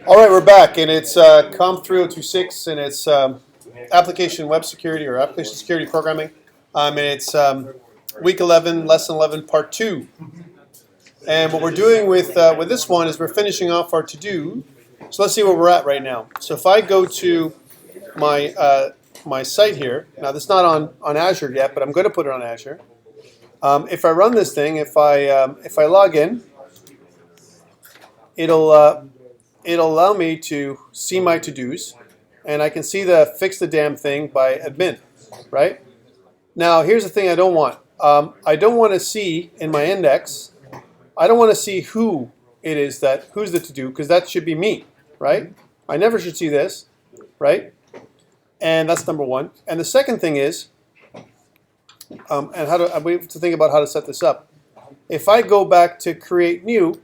All right, we're back, and it's COMP3026, and it's application web security or application security programming. And it's week 11, lesson 11, part 2. And what we're doing with this one is we're finishing off our to-do. So let's see where we're at right now. So if I go to my my site here, now this is not on Azure yet, but I'm going to put it on Azure. If I run this thing, if I log in, it'll allow me to see my to-dos, and I can see the fix the damn thing by admin, right? Now here's the thing I don't want. I don't want to see in my index, I don't want to see who it is who's the to-do, because that should be me, right? I never should see this, right? And that's number one. And the second thing is, we have to think about how to set this up. If I go back to create new,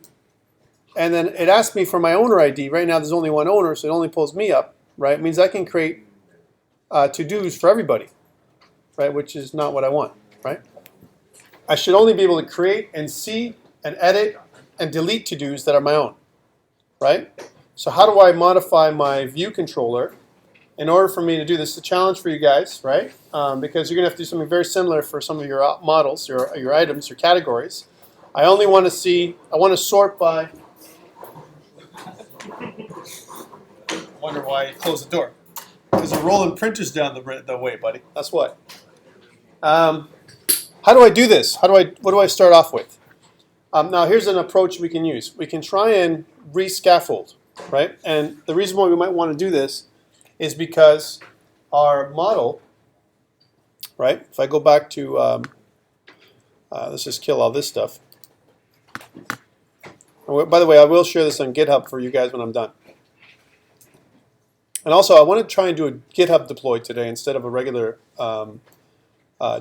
and then it asks me for my owner ID. Right now there's only one owner, so it only pulls me up, right? It means I can create to-dos for everybody, right? Which is not what I want, right? I should only be able to create and see and edit and delete to-dos that are my own, right? So how do I modify my view controller in order for me to do this? It's a challenge for you guys, right? Because you're going to have to do something very similar for some of your models, your items, your categories. I only want to see, I want to sort by... Wonder why you closed the door. Because you're rolling printers down the way, buddy. That's what. How do I do this? What do I start off with? Now here's an approach we can use. We can try and rescaffold, right? And the reason why we might want to do this is because our model, right? If I go back to, let's just kill all this stuff. By the way, I will share this on GitHub for you guys when I'm done. And also, I want to try and do a GitHub deploy today instead of a regular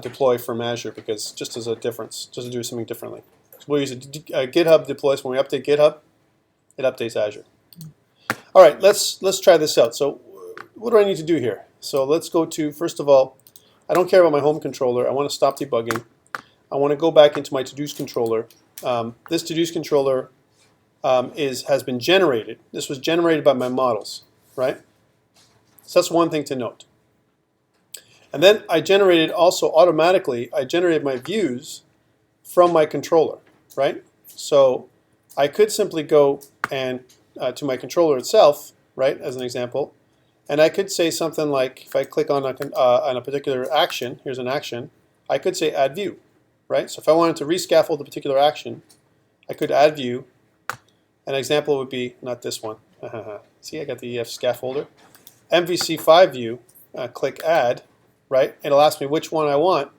deploy from Azure, because just as a difference, just to do something differently. So we'll use a GitHub deploy. So when we update GitHub, it updates Azure. All right, let's try this out. So what do I need to do here? So let's go to, first of all, I don't care about my home controller. I want to stop debugging. I want to go back into my to-dos controller. This to-dos controller has been generated. This was generated by my models, right? So that's one thing to note. And then I generated also automatically, I generated my views from my controller, right? So I could simply go and to my controller itself, right, as an example, and I could say something like, if I click on a particular action, here's an action, I could say add view, right? So if I wanted to rescaffold a particular action, I could add view. An example would be, not this one. See, I got the EF scaffolder. MVC5 view, click add, right? It'll ask me which one I want.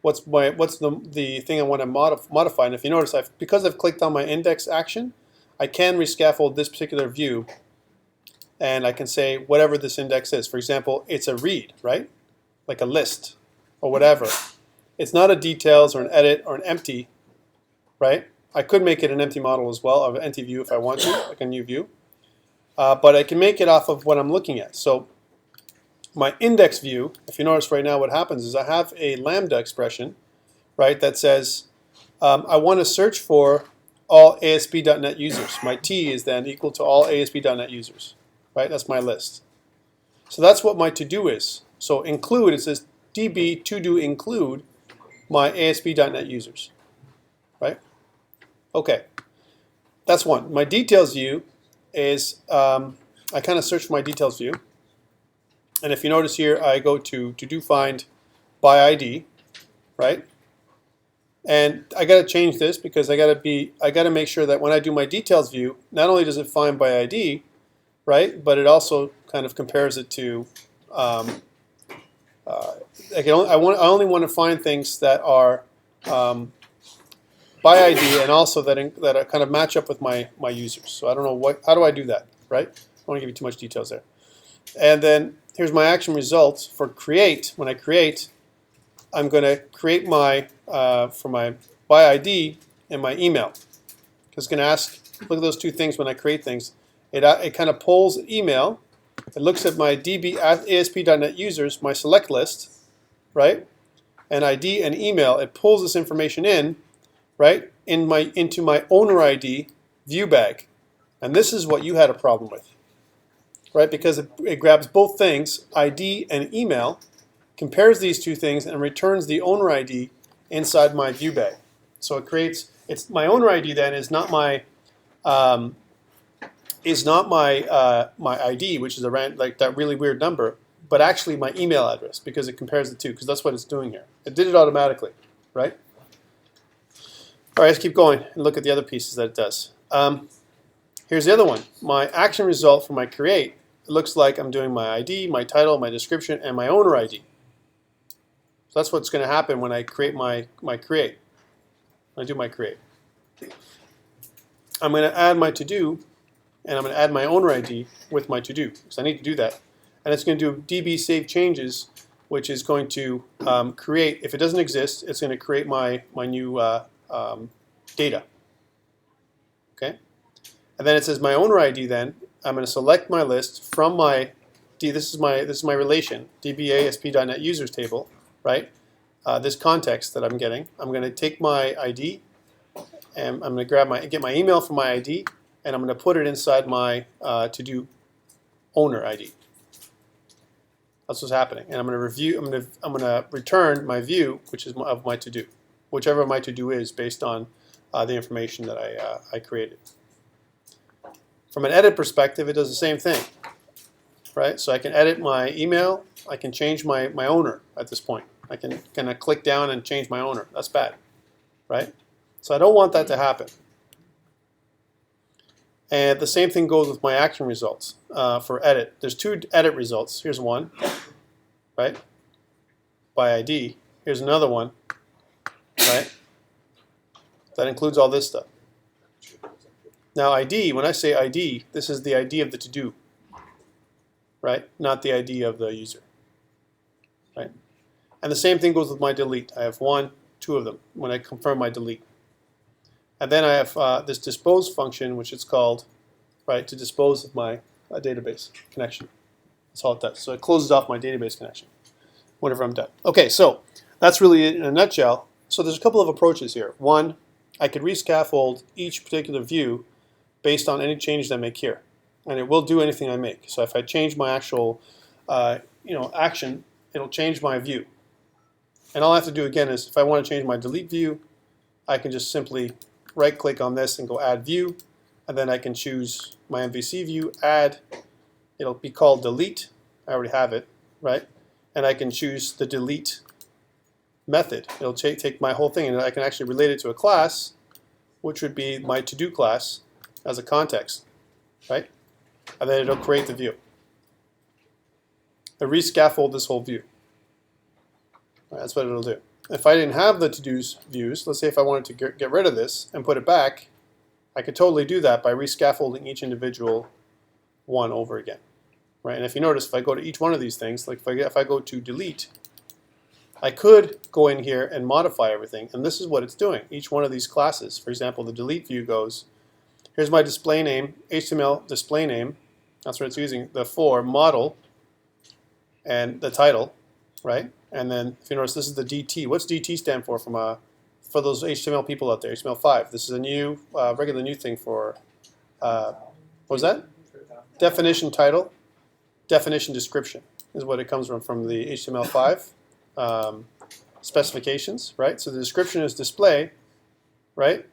What's the thing I want to modify? And if you notice, because I've clicked on my index action, I can rescaffold this particular view, and I can say whatever this index is. For example, it's a read, right? Like a list or whatever. It's not a details or an edit or an empty, right? I could make it an empty model as well, of an empty view if I want to, like a new view. But I can make it off of what I'm looking at. So my index view, if you notice right now what happens is I have a lambda expression, right, that says I want to search for all ASP.NET users. My T is then equal to all ASP.NET users, right? That's my list. So that's what my to-do is. So include, it says db to-do include my ASP.NET users, right? Okay, that's one. My details view is, I kind of search for my details view. And if you notice here, I go to do find by ID, right? And I got to change this because I got to make sure that when I do my details view, not only does it find by ID, right, but it also kind of compares it to, I only want to find things that are by ID and also that kind of match up with my users. So I don't know how do I do that, right? I don't want to give you too much details there. And then here's my action results for create. When I create, I'm going to create my for my by ID and my email. It's going to ask, look at those two things when I create things. It kind of pulls email. It looks at my DB ASP.NET users, my select list, right? And ID and email. It pulls this information in, right, into my owner ID view bag. And this is what you had a problem with, right? Because it grabs both things, ID and email, compares these two things, and returns the owner ID inside my view bag. So it creates, it's my owner ID then is not my my ID, which is like that really weird number, but actually my email address, because it compares the two, because that's what it's doing here. It did it automatically, right? All right, let's keep going and look at the other pieces that it does. Here's the other one. My action result for my create, it looks like I'm doing my ID, my title, my description, and my owner ID. So that's what's going to happen when I create my create. When I do my create. I'm going to add my to-do, and I'm going to add my owner ID with my to-do, because I need to do that. And it's going to do db save changes, which is going to create, if it doesn't exist, it's going to create my new data. Okay? And then it says my owner ID then, I'm going to select my list from my, this is my relation, db.asp.net users table, right? This context that I'm getting. I'm going to take my ID, and I'm going to get my email from my ID, and I'm going to put it inside my to-do owner ID. That's what's happening. And I'm going to review. I'm going to return my view, which is of my to-do, whichever my to-do is based on the information that I created. From an edit perspective, it does the same thing, right? So I can edit my email. I can change my owner at this point. I can kind of click down and change my owner. That's bad, right? So I don't want that to happen. And the same thing goes with my action results for edit. There's two edit results. Here's one, right? By ID. Here's another one, right? That includes all this stuff. Now ID, when I say ID, this is the ID of the to-do, right? Not the ID of the user, right? And the same thing goes with my delete. I have one, two of them when I confirm my delete. And then I have this dispose function, which it's called, right, to dispose of my database connection. That's all it does. So it closes off my database connection whenever I'm done. Okay, so that's really it in a nutshell. So there's a couple of approaches here. One, I could rescaffold each particular view based on any changes I make here, and it will do anything I make. So if I change my actual, action, it'll change my view. And all I have to do again is, if I want to change my delete view, I can just simply right-click on this and go Add View, and then I can choose my MVC view, Add. It'll be called Delete. I already have it, right? And I can choose the delete method. It'll take my whole thing, and I can actually relate it to a class, which would be my to-do class as a context, right? And then it'll create the view. It'll rescaffold this whole view. That's what it'll do. If I didn't have the to-dos views, let's say if I wanted to get rid of this and put it back, I could totally do that by rescaffolding each individual one over again, right? And if you notice, if I go to each one of these things, like if I go to delete, I could go in here and modify everything, and this is what it's doing. Each one of these classes, for example, the delete view goes, here's my display name, HTML display name, that's what it's using, the for model, and the title, right? And then if you notice, this is the DT. What's DT stand for for those HTML people out there? HTML5. This is a new, regular new thing for, what was that? Definition title, definition description is what it comes from the HTML5 specifications, right? So the description is display, right?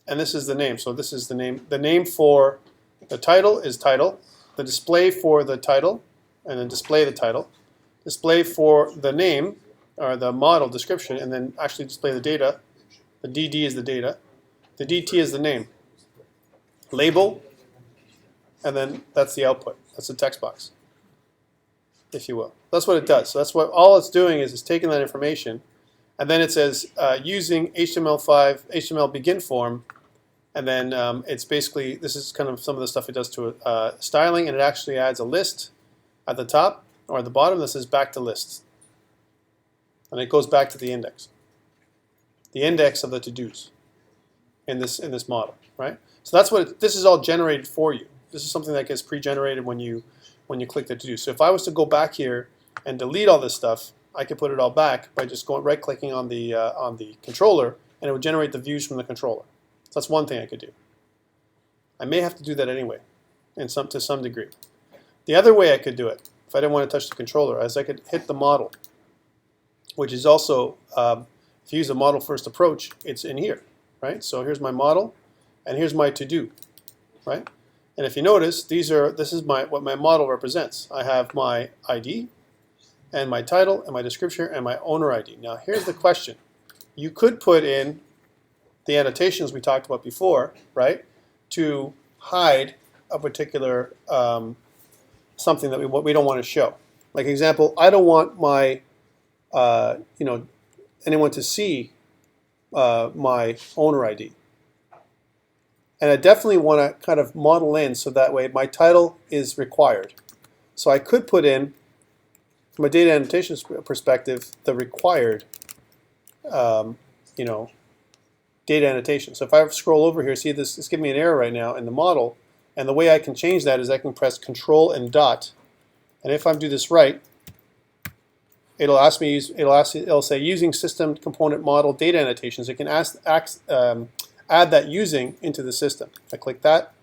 And this is the name. So this is the name. The name for the title is title. The display for the title, and then display the title. Display for the name, or the model description, and then actually display the data. The DD is the data. The DT is the name. Label, and then that's the output. That's the text box, if you will. That's what it does. So that's what all it's doing is it's taking that information, and then it says using HTML5, HTML begin form, and then it's basically, this is kind of some of the stuff it does to styling, and it actually adds a list at the top or at the bottom that says back to lists. And it goes back to the index of the to-dos in this model, right? So that's what this is all generated for you. This is something that gets pre-generated when you click the to-do. So if I was to go back here and delete all this stuff, I could put it all back by just going right-clicking on the controller, and it would generate the views from the controller. So that's one thing I could do. I may have to do that anyway, to some degree. The other way I could do it, if I didn't want to touch the controller, is I could hit the model, which is also, if you use a model first approach, it's in here, right? So here's my model, and here's my to-do, right? And if you notice, this is what my model represents. I have my ID, and my title, and my description, and my owner ID. Now here's the question. You could put in the annotations we talked about before, right, to hide a particular something that we don't want to show. Like example, I don't want my anyone to see my owner ID, and I definitely want to kind of model in so that way my title is required. So I could put in, from a data annotations perspective, the required data annotation. So if I scroll over here, see this, it's giving me an error right now in the model, and the way I can change that is I can press Control and dot, and if I do this right, it'll ask me, it'll say using system component model data annotations. It can add that using into the system. If I click that,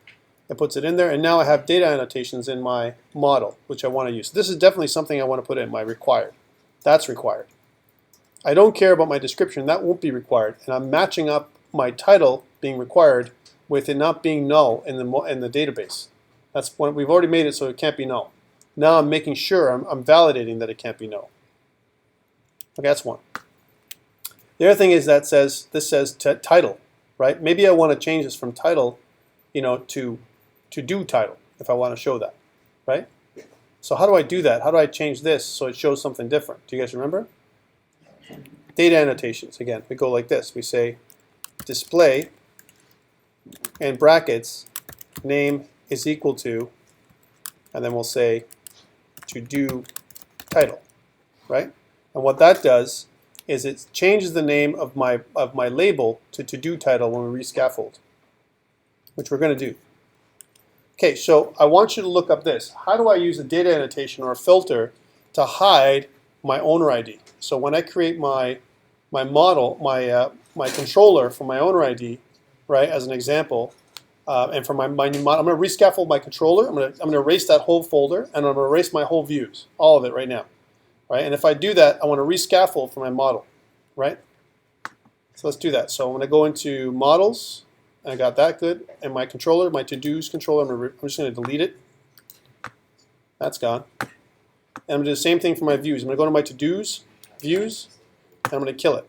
it puts it in there, and now I have data annotations in my model, which I want to use. This is definitely something I want to put in, my required. That's required. I don't care about my description, that won't be required, and I'm matching up my title being required with it not being null in the database. That's when we've already made it so it can't be null. Now I'm making sure, I'm validating that it can't be null. Okay, that's one. The other thing is that this says title, right? Maybe I want to change this from title, to do title if I want to show that, right? So how do I do that? How do I change this so it shows something different? Do you guys remember? Data annotations. Again, we go like this. We say display and brackets name is equal to, and then we'll say to do title, right? And what that does is it changes the name of my label to do title when we rescaffold, which we're going to do. Okay, so I want you to look up this. How do I use a data annotation or a filter to hide my owner ID? So when I create my model, my controller for my owner ID, right, as an example, and for my new model, I'm going to rescaffold my controller. I'm going to erase that whole folder, and I'm going to erase my whole views, all of it right now, right? And if I do that, I want to rescaffold for my model, right? So let's do that. So I'm going to go into models, and I got that good, and my controller, my to-dos controller, I'm just going to delete it. That's gone. And I'm going to do the same thing for my views. I'm going to go to my to-dos, views, and I'm going to kill it.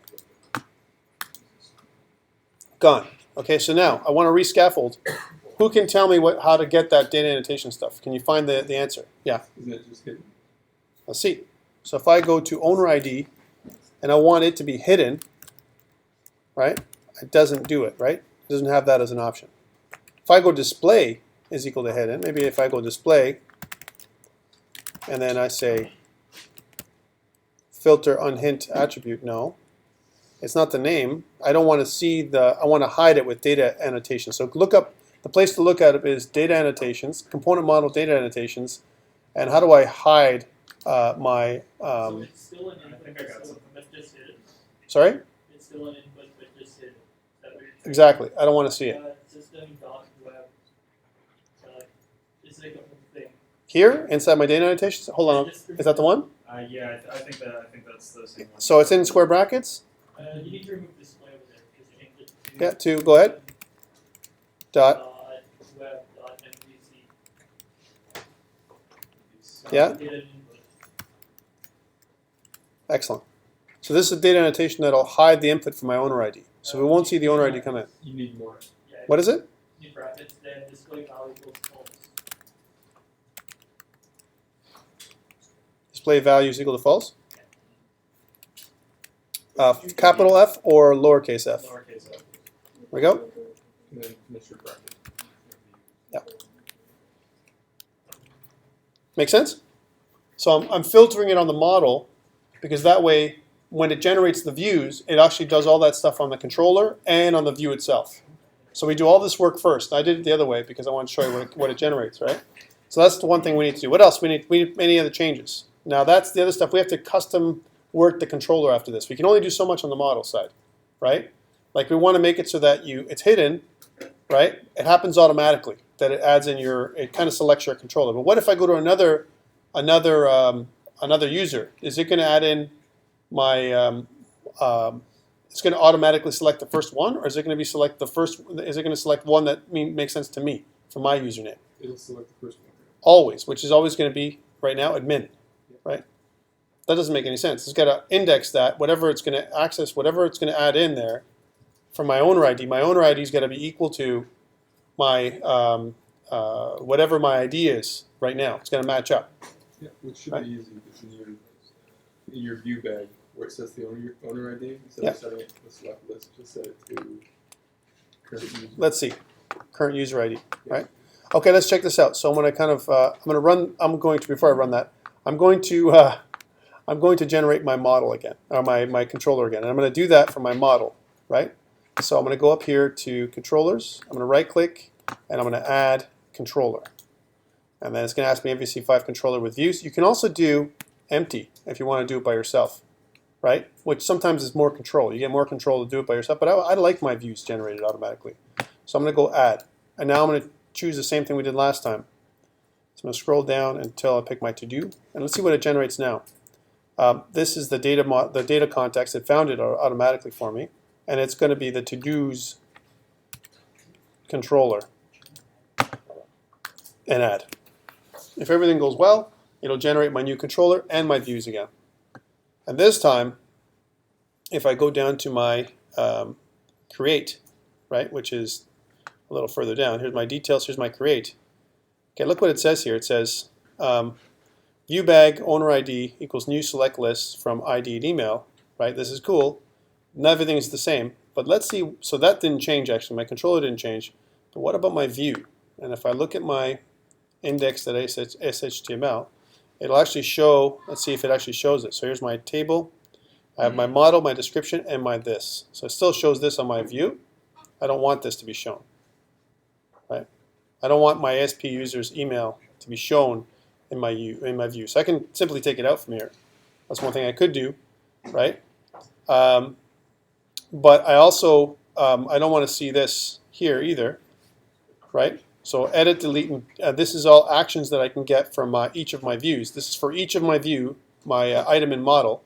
Gone. Okay, so now I want to rescaffold. Who can tell me how to get that data annotation stuff? Can you find the answer? Yeah. Isn't it just hidden? Let's see. So if I go to owner ID and I want it to be hidden, right? It doesn't do it, right? It doesn't have that as an option. If I go display is equal to hidden, maybe if I go display and then I say filter unhint attribute, no. It's not the name. I don't want to see I want to hide it with data annotation. So look up, the place to look at it is data annotations, component model data annotations, and how do I hide my... So it's still an input, but just hidden? Sorry? It's still an input, but just hidden. Exactly. I don't want to see it. System.web. It's like a whole thing. Here, inside my data annotations? Hold on. Is that the one? Yeah, I think that's the same one. So it's in square brackets? You need to remove display over there because you changed it to Yeah, go ahead. web.mvc. Yeah. Data input. Excellent. So this is a data annotation that'll hide the input for my owner ID. So we won't see the owner ID come in. You need more. Yeah, What is it? you need brackets, then display value equals false. Display values equal to false? Capital F or lowercase f? Lowercase f. There we go. And then finish your bracket. Yeah. Make sense? So I'm filtering it on the model because that way when it generates the views, it actually does all that stuff on the controller and on the view itself. So we do all this work first. I did it the other way because I want to show you what it generates, right? So that's the one thing we need to do. What else? We need any other changes. Now that's the other stuff. We have to custom work the controller after this. We can only do so much on the model side, right? Like we want to make it so that it's hidden, right? It happens automatically that it adds in it kind of selects your controller. But what if I go to another user? Is it going to add in my it's going to automatically select the first one, or is it going to be select the first? Is it going to select one that makes sense to me for my username? It'll select the first one. Always, which is always going to be right now admin, right? That doesn't make any sense. It's got to index that whatever it's going to access, whatever it's going to add in there from my owner ID. My owner ID is going to be equal to my whatever my ID is right now. It's going to match up. Yeah, which should Right. be easy. It's in your view bag where it says the owner ID. Instead Yeah. of setting it to the select list, just set it to current user. Let's see, current user ID, right? Okay, let's check this out. So I'm going to kind of before I run that, I'm going to generate my model again, or my controller again, and I'm going to do that for my model, right? So I'm going to go up here to controllers. I'm going to right click, and I'm going to add controller, and then it's going to ask me MVC5 controller with views. You can also do empty if you want to do it by yourself, right? Which sometimes is more control. You get more control to do it by yourself, but I like my views generated automatically. So I'm going to go add, and now I'm going to choose the same thing we did last time. So I'm going to scroll down until I pick my to-do, and let's see what it generates now. This is the data context. It found it automatically for me, and it's going to be the to-dos controller and add. If everything goes well, it'll generate my new controller and my views again. And this time, if I go down to my create, right, which is a little further down, here's my details, here's my create. Okay, look what it says here. It says view bag owner ID equals new select list from ID and email, right? This is cool. Not everything is the same, but let's see. So that didn't change actually. My controller didn't change. But what about my view? And if I look at my index.shtml, it'll actually show. Let's see if it actually shows it. So here's my table. I have my model, my description, and my this. So it still shows this on my view. I don't want this to be shown, right? I don't want my SP user's email to be shown in my view. So I can simply take it out from here. That's one thing I could do, right? But I also I don't want to see this here either, right? So edit, delete, and this is all actions that I can get from each of my views. This is for each of my view, my item and model.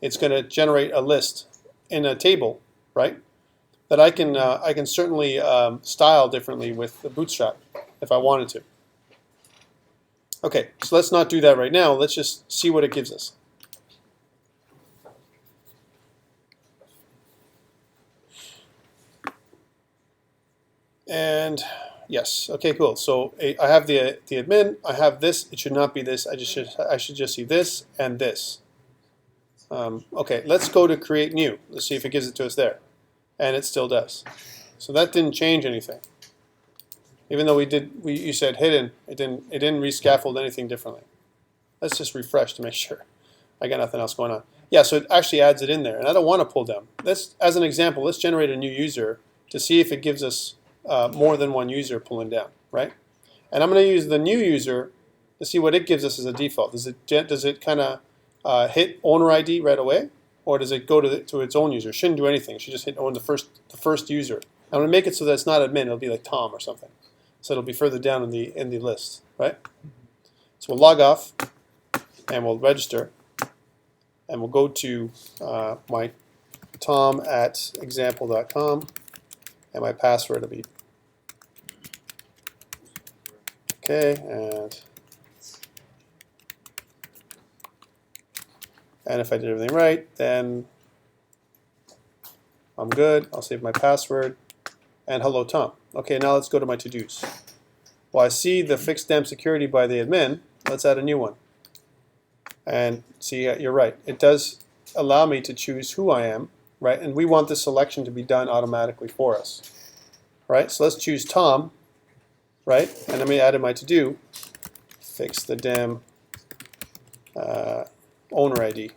It's going to generate a list in a table, right? That I can certainly style differently with the Bootstrap if I wanted to. Okay, so let's not do that right now. Let's just see what it gives us. And yes, okay, cool. So I have the admin. I have this. It should not be this. I should just see this and this. Okay, let's go to create new. Let's see if it gives it to us there, and it still does. So that didn't change anything. Even though you said hidden, it didn't rescaffold anything differently. Let's just refresh to make sure I got nothing else going on. Yeah, so it actually adds it in there, and I don't want to pull down. Let's, as an example, let's generate a new user to see if it gives us more than one user pulling down, right? And I'm going to use the new user to see what it gives us as a default. Does it kind of hit owner ID right away, or does it go to its own user? It shouldn't do anything. It should just hit own the first user. I'm going to make it so that it's not admin. It'll be like Tom or something. So it'll be further down in the list, right? So we'll log off, and we'll register, and we'll go to my tom@example.com, and my password will be okay, and if I did everything right, then I'm good. I'll save my password, and hello Tom. Okay, now let's go to my to-dos. Well, I see the fixed stamp security by the admin. Let's add a new one. And see, you're right. It does allow me to choose who I am, right? And we want this selection to be done automatically for us, right? So let's choose Tom, right? And let me add in my to-do, fix the damn owner ID.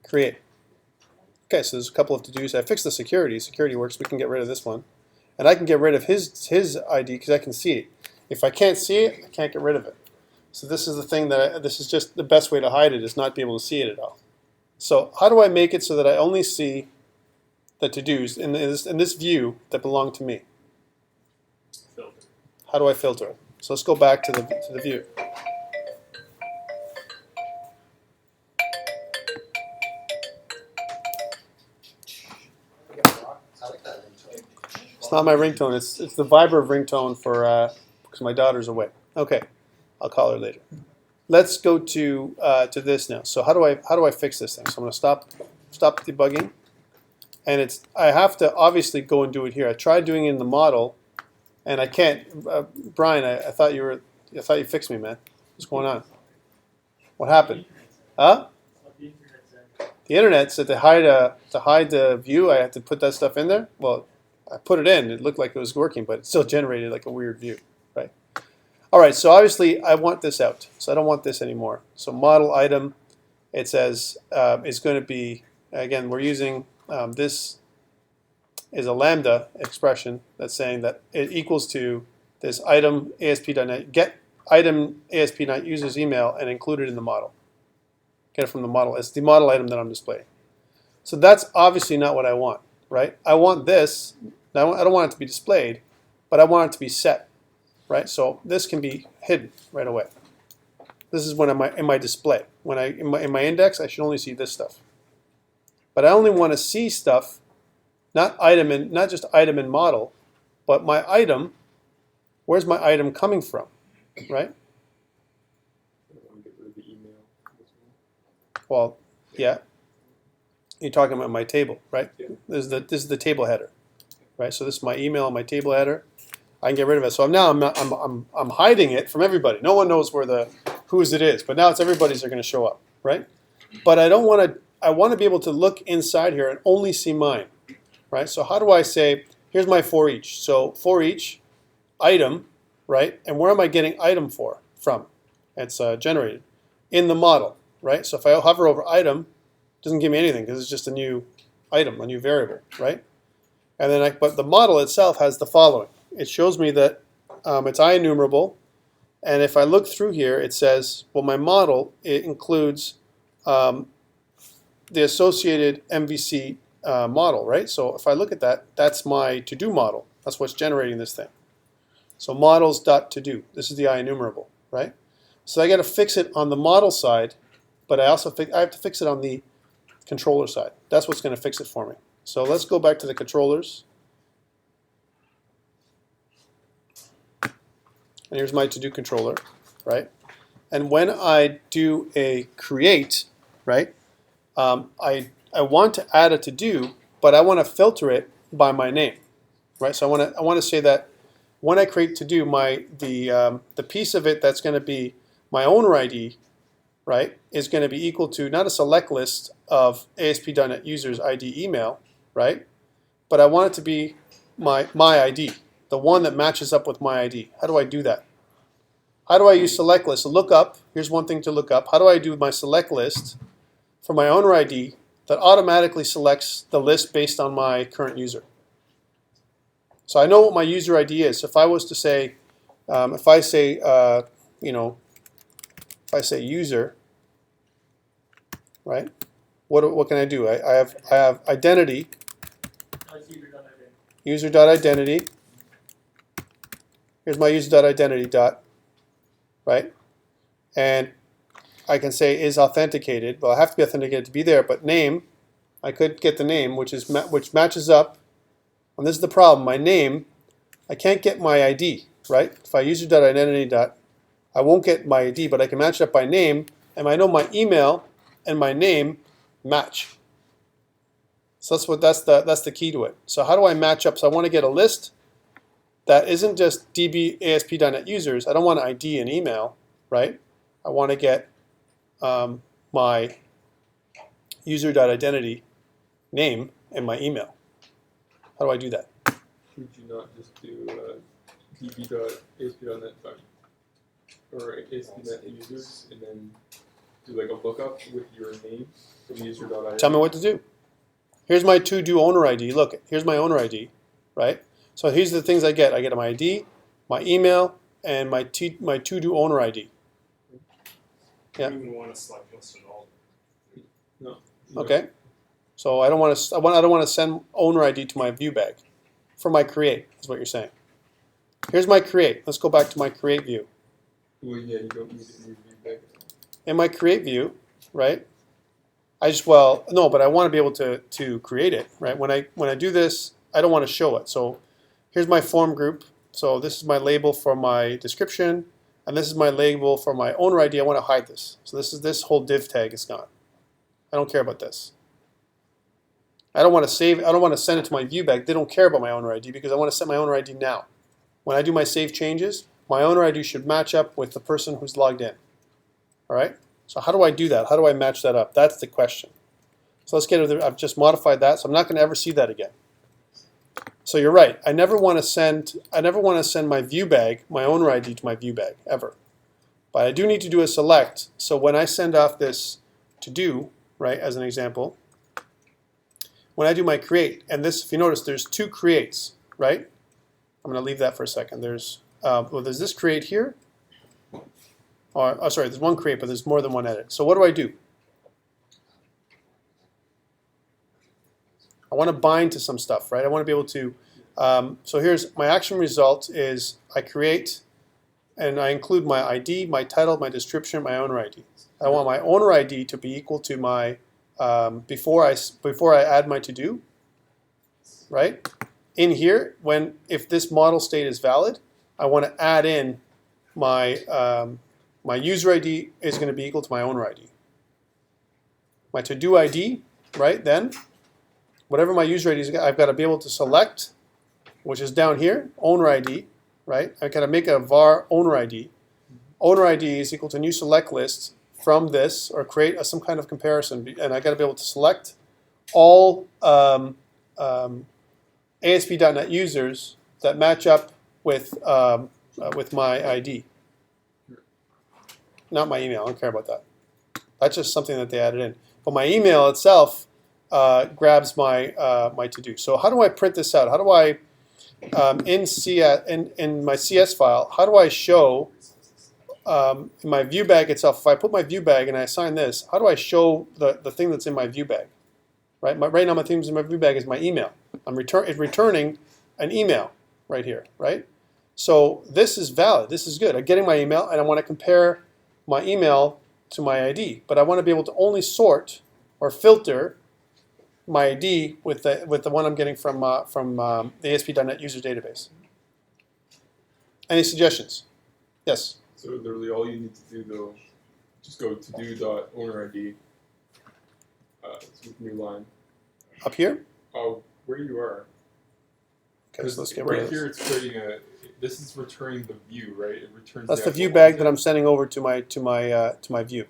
Create. Okay, so there's a couple of to-dos. I fixed the security. Security works. We can get rid of this one. And I can get rid of his ID because I can see it. If I can't see it, I can't get rid of it. So this is the thing this is just the best way to hide it, is not be able to see it at all. So how do I make it so that I only see the to-dos in this view that belong to me? Filter. How do I filter it? So let's go back to the view. It's not my ringtone. It's the Viber ringtone for because my daughter's away. Okay, I'll call her later. Let's go to this now. So how do I fix this thing? So I'm going to stop debugging, and I have to obviously go and do it here. I tried doing it in the model, and I can't. Brian, I thought you fixed me, man. What's going on? What happened? Huh? What the internet said. The internet said to hide the view, I had to put that stuff in there. Well, I put it in. It looked like it was working, but it still generated like a weird view, right? All right. So obviously, I want this out. So I don't want this anymore. So model item, it says is going to be again. We're using this is a lambda expression that's saying that it equals to this item ASP.NET get item ASP.NET user's email and include it in the model. Get it from the model. It's the model item that I'm displaying. So that's obviously not what I want, right? I want this. I don't want it to be displayed, but I want it to be set, right? So this can be hidden right away. This is when in my display. When in my index, I should only see this stuff. But I only want to see stuff, not just item and model, but my item. Where's my item coming from, right? I want to get rid of the email. Well, yeah. You're talking about my table, right? Yeah. This is the table header, right? So this is my email and my table header. I can get rid of it. So I'm hiding it from everybody. No one knows whose it is, but now it's everybody's are going to show up, right? But I don't want to. I want to be able to look inside here and only see mine, right? So how do I say? Here's my for each. So for each item, right? And where am I getting item from? It's generated in the model, right? So if I hover over item, it doesn't give me anything because it's just a new item, a new variable, right? And then but the model itself has the following. It shows me that it's IEnumerable, and if I look through here, it says, well, my model, it includes the associated MVC model, right? So if I look at that, that's my to-do model. That's what's generating this thing. So models.todo. This is the IEnumerable, right? So I got to fix it on the model side, but I have to fix it on the controller side. That's what's going to fix it for me. So let's go back to the controllers. And here's my to-do controller, right? And when I do a create, right, I want to add a to-do, but I want to filter it by my name, right? So I want to say that when I create to-do, the piece of it that's going to be my owner ID, right, is going to be equal to not a select list of ASP.NET users ID email, right, but I want it to be my ID, the one that matches up with my ID. How do I do that? How do I use select list? So look up. Here's one thing to look up. How do I do my select list for my owner ID that automatically selects the list based on my current user? So I know what my user ID is. So if I was to say, if I say user, right? What can I do? I have identity. User.identity. Here's my user.identity right? And I can say is authenticated. Well, I have to be authenticated to be there, but name, I could get the name, which matches up. And this is the problem. My name, I can't get my ID, right? If I user.identity I won't get my ID, but I can match it up by name, and I know my email and my name match. So that's the key to it. So how do I match up? So I want to get a list that isn't just DB ASP.NET users. I don't want ID and email, right? I want to get my user.identity name and my email. How do I do that? Should you not just do db.asp.net or ASP.NET users and then do like a lookup with your name from user.id? Tell me what to do. Here's my to-do owner ID. Look, here's my owner ID, right? So here's the things I get. I get my ID, my email, and my to-do owner ID. Yeah. You wouldn't want to select list at all. No. Okay. So I don't want to. I don't want to send owner ID to my view bag for my create. Is what you're saying. Here's my create. Let's go back to my create view. Well, yeah, you don't need it in your view bag. In my create view, right? No, but I want to be able to create it, right? When I do this, I don't want to show it. So here's my form group. So this is my label for my description, and this is my label for my owner ID. I want to hide this. So this whole div tag is gone. I don't care about this. I don't want to save. I don't want to send it to my view bag. They don't care about my owner ID because I want to set my owner ID now. When I do my save changes, my owner ID should match up with the person who's logged in. All right. So how do I do that? How do I match that up? That's the question. So let's get it. I've just modified that, so I'm not going to ever see that again. So you're right. I never want to send my view bag, my owner ID to my view bag ever. But I do need to do a select. So when I send off this to do, right, as an example, when I do my create, and this, if you notice, there's two creates, right? I'm going to leave that for a second. There's this create here. Oh, sorry, there's one create, but there's more than one edit. So what do? I want to bind to some stuff, right? I want to be able to, so here's my action result is I create and I include my ID, my title, my description, my owner ID. I want my owner ID to be equal to my, before I add my to-do, right? In here, if this model state is valid, I want to add in my, my user ID is going to be equal to my owner ID. My to-do ID, right, then, whatever my user ID is, I've got to be able to select, which is down here, owner ID, right? I've got to make a var owner ID. Owner ID is equal to new select list from this, or create some kind of comparison, and I've got to be able to select all ASP.NET users that match up with my ID. Not my email. I don't care about that. That's just something that they added in. But my email itself grabs my my to-do. So how do I print this out? How do I in my CS file? How do I show in my view bag itself? If I put my view bag and I assign this, how do I show the thing that's in my view bag? Right. Right now, my thing in my view bag is my email. It's returning an email right here. Right. So this is valid. This is good. I'm getting my email, and I want to compare my email to my ID, but I want to be able to only sort or filter my ID with the one I'm getting from the ASP.NET user database. Any suggestions? Yes. So literally all you need to do though, just go to do.ownerID, new line. Up here? Oh, where you are. Okay, so let's get rid right of this. here it's creating this is returning the view, right? It returns That's the actual view bag that object. I'm sending over to my view.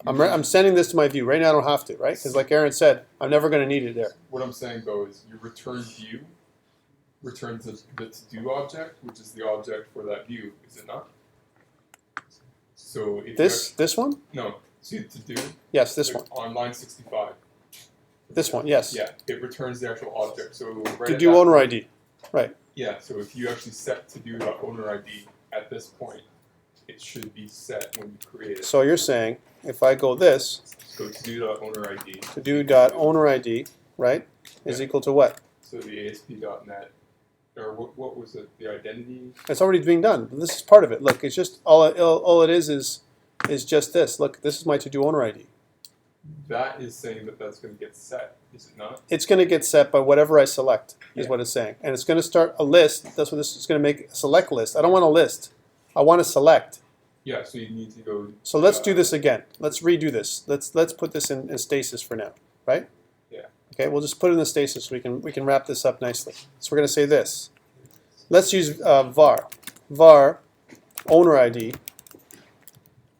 I'm sending this to my view. Right now I don't have to, right? Because like Aaron said, I'm never going to need it there. What I'm saying though is your return view returns the to-do object, which is the object for that view, is it not? So if This one? no, see to-do? Yes, this one. On line 65. This one, yes. Yeah, it returns the actual object. So right To at do that owner point- ID. Right. Yeah, so if you actually set to-do.owner ID at this point, it should be set when you create it. So you're saying if I go this, So to-do.owner ID. to do.owner ID, right, is Yeah. equal to what? So the ASP.NET, or what was it? The identity. It's already being done. This is part of it. Look, it's just all it is just this. Look, this is my to do owner ID. That is saying that that's going to get set, is it not? It's going to get set by whatever I select, is Yeah. what it's saying. And it's going to start a list. That's what this is going to make a select list. I don't want a list. I want to select. Yeah, so you need to go. So let's do this again. Let's redo this. Let's put this in stasis for now, right? Yeah. Okay, we'll just put it in the stasis so we can wrap this up nicely. So we're going to say this. Let's use var owner ID,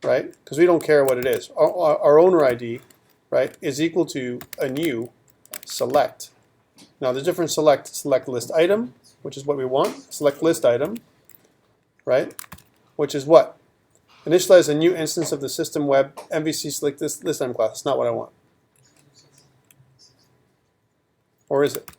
right? Because we don't care what it is. Our owner ID, right, is equal to a new select. Now there's different select list item, which is what we want. Select list item, right? Which is what? Initialize a new instance of the system web MVC select list item class. That's not what I want. Or is it?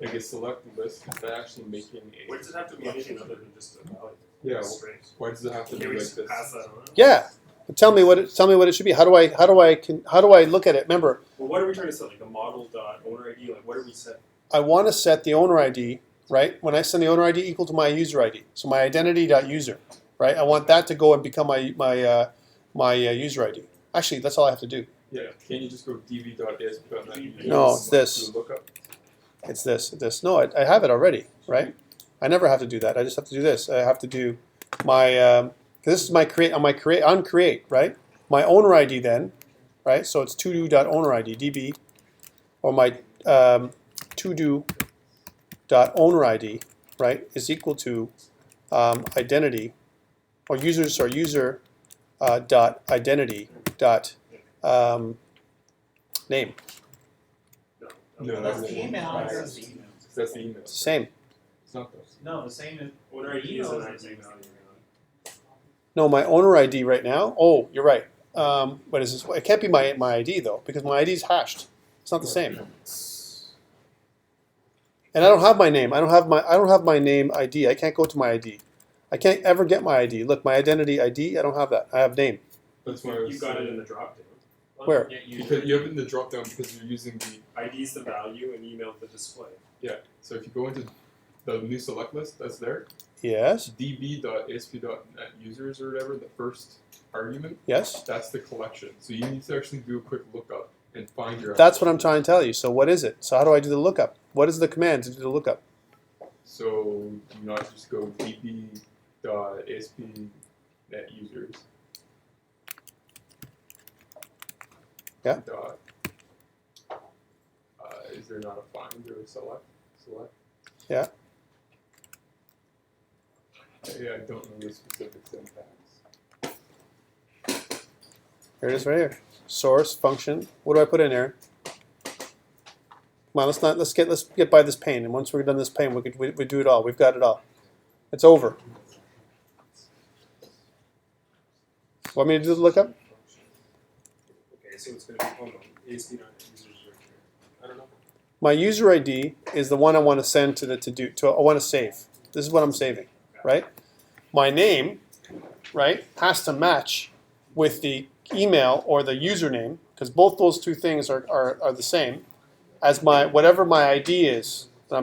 Like a select list, is that actually making a. Does it have to be anything other than just a valid Yeah, string? why does it have to Can be we like just this? pass that on? Yeah. But tell me what it should be. How do I look at it? Remember, Well, what are we trying to set? Like a model dot owner ID? Like what are we set? I want to set the owner ID, right? When I send the owner ID equal to my user ID, so my identity.user, right? I want that to go and become my user ID. Actually, that's all I have to do. Yeah. Can't you just go db.asp.net? No, it's this. Do a lookup. It's this. No, I have it already, right? I never have to do that. I just have to do this. I have to do my this is my create on create, right? My owner ID then, right? So it's todo.ownerID db, or my todo.ownerID, right, is equal to identity, or user dot identity dot name. No, That's the email address. That's the email. It's the same. It's not those. No, the same as owner ID is an ID. No, my owner ID right now. Oh, you're right. But is this? It can't be my ID though, because my ID is hashed. It's not the same. And I don't have my name. I don't have my name ID. I can't go to my ID. I can't ever get my ID. Look, my identity ID. I don't have that. I have name. That's why I was You got it in saying. the drop down. Where? Yeah, Because you have it in the drop down because you're using the ID is the value and email the display. yeah. So if you go into the new select list that's there, Yes. db.asp.net users or whatever, the first argument, Yes. that's the collection. So you need to actually do a quick lookup and find your. That's what I'm trying to tell you. So what is it? So how do I do the lookup? What is the command to do the lookup? So do not just go db.asp.net users. Yeah. Dot. Is there not a find or a select? Yeah. Yeah, I don't know the specific syntax. Here it is right here. Source function. What do I put in there? Come on, let's get by this pane. And once we're done this pane, we do it all. We've got it all. It's over. Want me to do the lookup? Okay, so it's going to be hold on. ASP.NET users right here. I don't know. My user ID is the one I want to send to I want to save. This is what I'm saving, right? My name, right, has to match with the email or the username, because both those two things are the same as my whatever my ID is that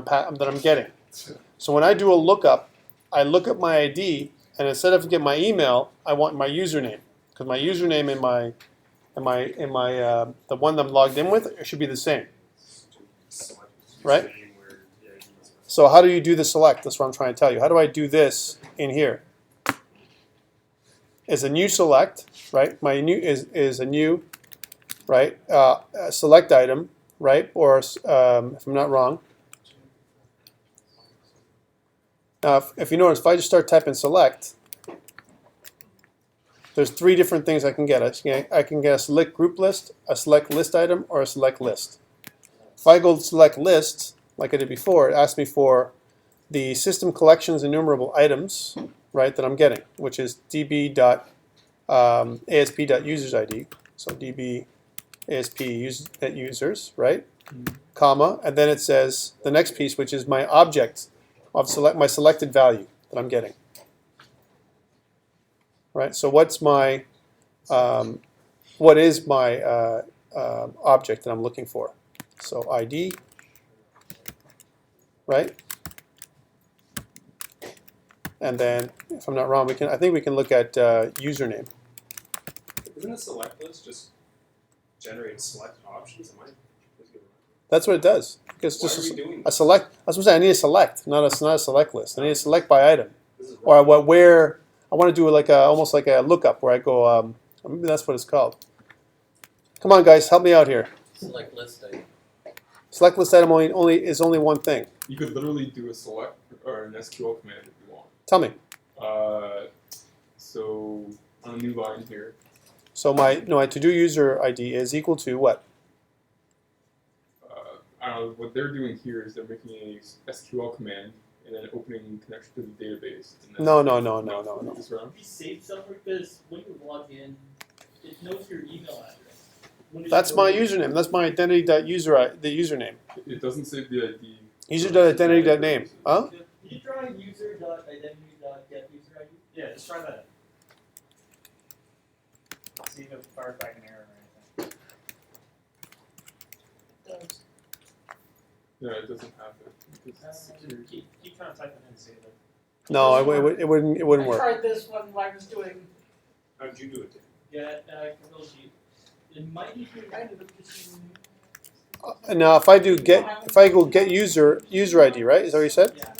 I'm getting. So when I do a lookup, I look up my ID, and instead of getting my email, I want my username, because my username in the one that I'm logged in with, it should be the same. Right? So how do you do the select? That's what I'm trying to tell you. How do I do this in here? Is a new select, right? My new is a new, right? A select item, right? Or if I'm not wrong. Now, if you notice, if I just start typing select, there's three different things I can get. I can get a select group list, a select list item, or a select list. If I go select list, like I did before, it asks me for the system collections enumerable items, right, that I'm getting, which is db.asp.usersID, so db.asp.users, right, comma, and then it says the next piece, which is my object of my selected value that I'm getting. Right, so what is my object that I'm looking for? So ID, right? And then, if I'm not wrong, I think we can look at username. Isn't a select list just generate select options? Am I? That's what it does. Because Why just are we doing a select. That's what I'm saying. I need a select, not a select list. I need a select by item, this? Is or where I want to do almost like a lookup where I go. Maybe that's what it's called. Come on, guys, help me out here. Select list item. Select list item is only one thing. You could literally do a select or an SQL command if you want. Tell me. So on a new line here, So my to-do user ID is equal to what? I don't know, what they're doing here is they're making a SQL command and then opening connection to the database. And then No. This round? You save stuff because when you log in, it knows your email address. When That's you my go in- username. That's my identity.user the username. It doesn't save the ID. User.identity.name. Huh? Can you try user.identity.getUserID? Yeah, just try that. see if it fires back an error or anything. No, it doesn't have it. It's secure. Keep trying to type it in and see if it. No, it wouldn't I work. tried this one when I was doing. How'd you do it? Yeah, Control G. It might need to. I ended up just using. Now, if I go get user ID, right? Is that what you said? Yeah.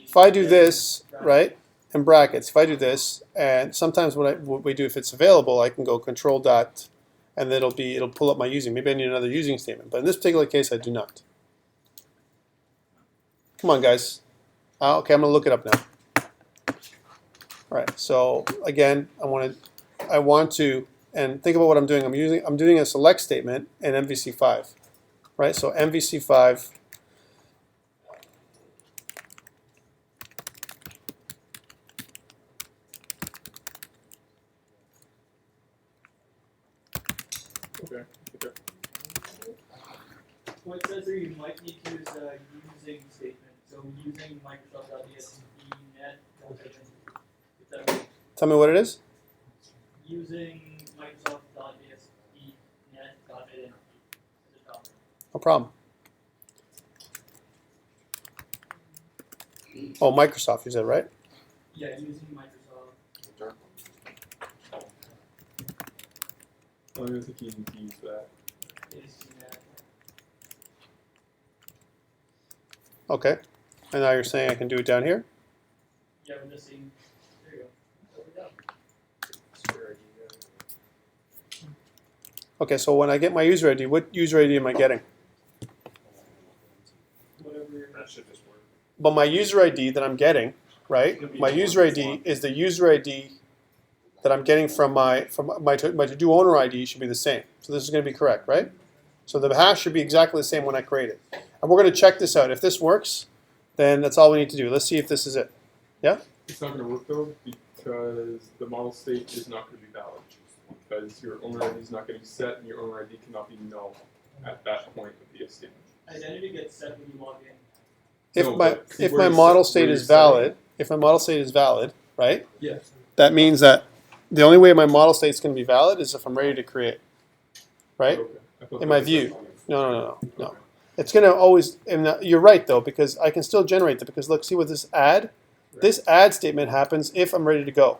If I do this, right, in brackets, if I do this, and sometimes what we do if it's available, I can go control dot, and then it'll pull up my using. Maybe I need another using statement, but in this particular case, I do not. Come on, guys. Okay, I'm gonna look it up now. All right. So again, I want to, and think about what I'm doing. I'm doing a select statement in MVC5, right? So MVC5. Okay. Okay. What it says here, you might need to use a using statement. So using Microsoft.net. If that makes Tell me what it is. using Microsoft.net. No problem. Oh, Microsoft, you said, right? Yeah, using Microsoft. I don't think you need to use that. ASP.NET. Okay. And now you're saying I can do it down here? Yeah, we're missing. There you go. There we go. Okay, so when I get my user ID, what user ID am I getting? Whatever. That should just work. But my user ID that I'm getting, right? My user ID is the user ID that I'm getting from my to-do owner ID should be the same. So this is going to be correct, right? So the hash should be exactly the same when I create it. And we're going to check this out. If this works, then that's all we need to do. Let's see if this is it. Yeah? It's not going to work though because the model state is not going to be valid because your owner ID is not getting set and your owner ID cannot be null at that point of the if statement. Identity gets set when you log in. If my model state is valid, right? Yeah. That means that the only way my model state is going to be valid is if I'm ready to create, right? Okay. In my view. No. It's going to always, and you're right though, because I can still generate that because look, see what this add statement happens if I'm ready to go.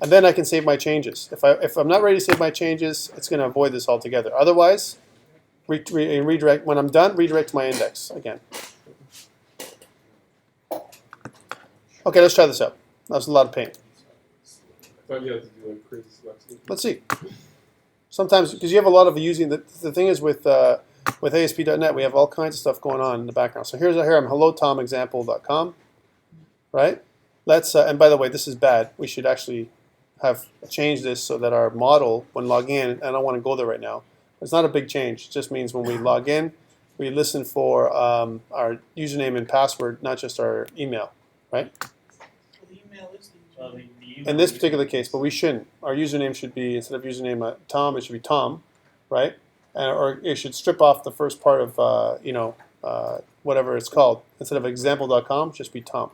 And then I can save my changes. If I'm not ready to save my changes, it's going to avoid this altogether. Otherwise, redirect, when I'm done, redirect to my index again. Okay, let's try this out. That was a lot of pain. I thought you had to do like crazy selections. Let's see. Sometimes, because you have a lot of using, the thing is with ASP.NET, we have all kinds of stuff going on in the background. So here I'm hellotomexample.com, right? Let's, and by the way, this is bad. We should actually have changed this so that our model, when log in, I don't want to go there right now. It's not a big change. It just means when we log in, we listen for our username and password, not just our email, right? The email is the In this particular case, but we shouldn't. Our username should be, instead of username Tom, it should be Tom, right? Or it should strip off the first part of, whatever it's called. Instead of example.com, just be Tom.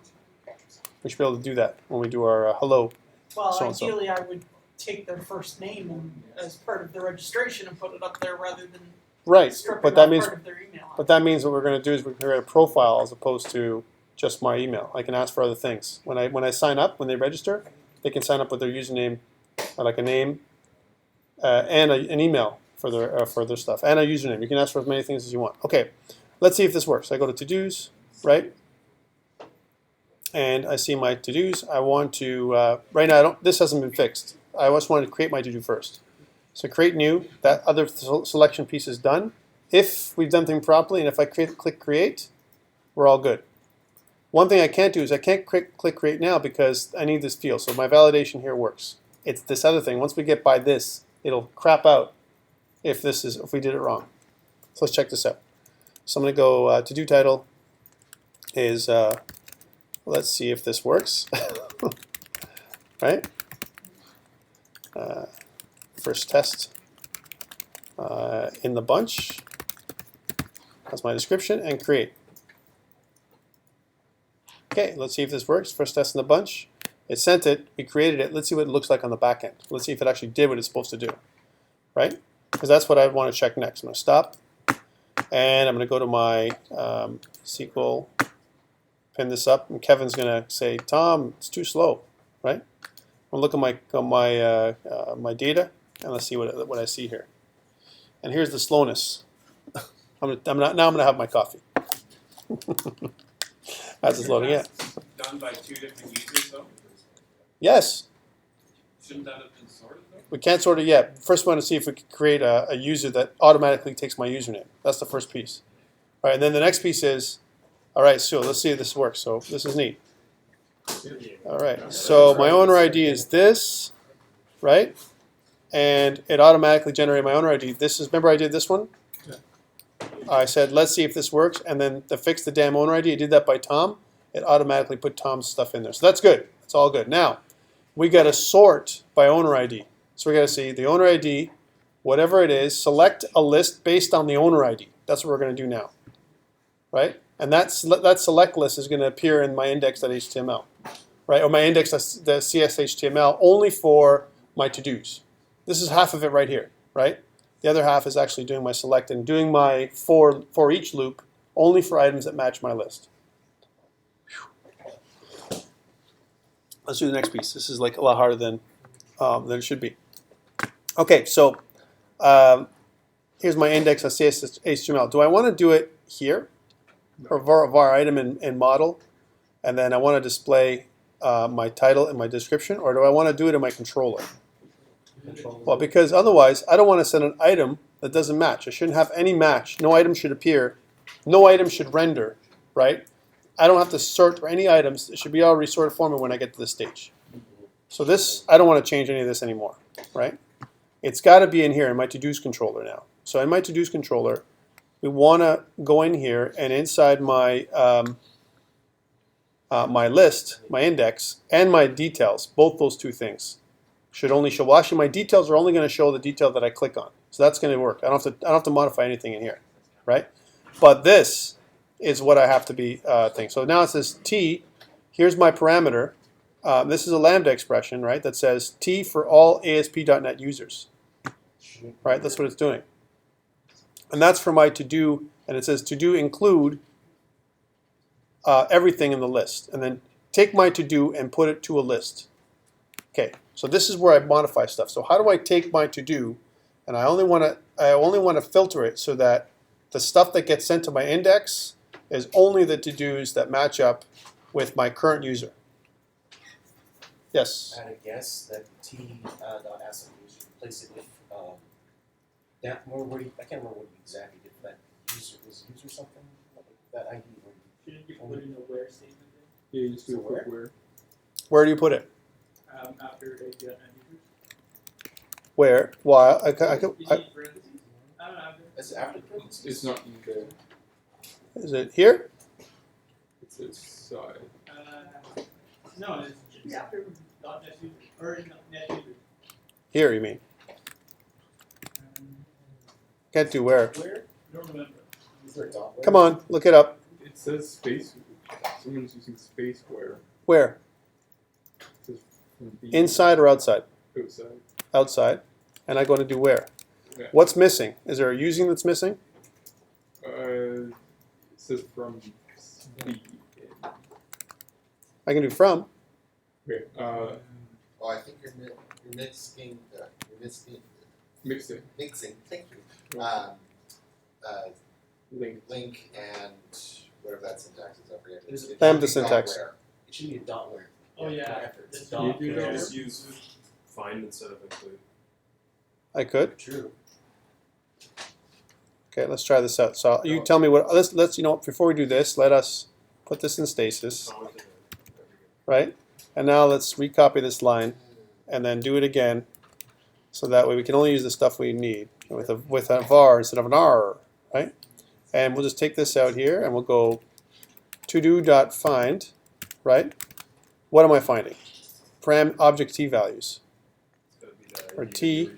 We should be able to do that when we do our hello. Well, So-and-so. ideally, I would take their first name as part of the registration and put it up there rather than Right, stripping but that off means part of their email. But that means what we're going to do is we create a profile as opposed to just my email. I can ask for other things. When I sign up, when they register, they can sign up with their username, like a name, and an email for their stuff, and a username. You can ask for as many things as you want. Okay, let's see if this works. I go to to-dos, right? And I see my to-dos. I want to, right now, this hasn't been fixed. I just wanted to create my to-do first. So create new, that other selection piece is done. If we've done things properly, and if I click create, we're all good. One thing I can't do is I can't click create now because I need this field. So my validation here works. It's this other thing. Once we get by this, it'll crap out if we did it wrong. So let's check this out. So I'm going to go to-do title is, let's see if this works. Right? First test in the bunch. That's my description, and create. Okay, let's see if this works. First test in the bunch. It sent it. We created it. Let's see what it looks like on the back end. Let's see if it actually did what it's supposed to do, right? Because that's what I want to check next. I'm going to stop, and I'm going to go to my SQL, pin this up, and Kevin's going to say, Tom, it's too slow, right? I'm going to look at my data, and let's see what I see here. And here's the slowness. now I'm going to have my coffee. As it's loading in. Done by 2 different users though? Yes. Shouldn't that have been sorted though? We can't sort it yet. First, we want to see if we can create a user that automatically takes my username. That's the first piece. All right, and then the next piece is, all right, so let's see if this works. So this is neat. All right, so my owner ID is this, right? And it automatically generated my owner ID. This is, remember I did this one? I said, let's see if this works, and then to fix the damn owner ID, I did that by Tom. It automatically put Tom's stuff in there. So that's good. It's all good. Now, we got to sort by owner ID. So we got to see the owner ID, whatever it is, select a list based on the owner ID. That's what we're going to do now, right? And that select list is going to appear in my index.html, right? Or my index.cshtml only for my to-dos. This is half of it right here, right? The other half is actually doing my select and doing my for each loop only for items that match my list. Let's do the next piece. This is like a lot harder than it should be. Okay, so here's my index.html. Do I want to do it here, or var item in model, and then I want to display my title and my description, or do I want to do it in my controller? Well, because otherwise, I don't want to send an item that doesn't match. I shouldn't have any match. No item should appear. No item should render, right? I don't have to sort for any items. It should be already sorted for me when I get to this stage. So this, I don't want to change any of this anymore, right? It's got to be in here in my to-dos controller now. So in my to-dos controller, we want to go in here and inside my my list, my index, and my details, both those two things should only show. Well, actually, my details are only going to show the detail that I click on. So that's going to work. I don't have to modify anything in here, right? But this is what I have to be thing. So now it says T. Here's my parameter. This is a lambda expression, right? That says T for all ASP.NET users, right? That's what it's doing. And that's for my to-do, and it says to-do include everything in the list. And then take my to-do and put it to a list. Okay, so this is where I modify stuff. So how do I take my to-do, and I only want to filter it so that the stuff that gets sent to my index is only the to-dos that match up with my current user. Yes? I had a guess that T.asset user replace it with that where you, I can't remember what you exactly did for that user. Was user something? Like that ID where you Shouldn't you put in a where statement Yeah, you just do So a quick where. Where do you put it? after API users? Where? Well, You need parentheses? I don't know. is it after parentheses? It's not in there. is it here? It's inside. No, it's just after .NET users, or .NET users. Here, you mean? Can't do where. Where? I don't remember. Is there a dot where? Come on, look it up. It says space. Someone's using space where. Where? It says from the Inside or outside? outside. Outside. And I go to do where? Yeah. What's missing? Is there a using that's missing? It says from the. I can do from. Okay. Oh, I think you're mixing. Mixing. Thank you. Link. Link and whatever that syntax is. I forget. Is it Lambda It should be syntax. where. It should be a dot where. Oh yeah. After This it's dot. dot. You do where. know. Just use find instead of include. I could. True. Okay, let's try this out. So you tell me what. Let's you know before we do this, let us put this in stasis, Comment it. right? And now let's recopy this line, and then do it again, so that way we can only use the stuff we need with a var instead of an r, right? And we'll just take this out here, and we'll go todo.find, right? What am I finding? Param object t values. It's gotta be the Or ID T. you're using.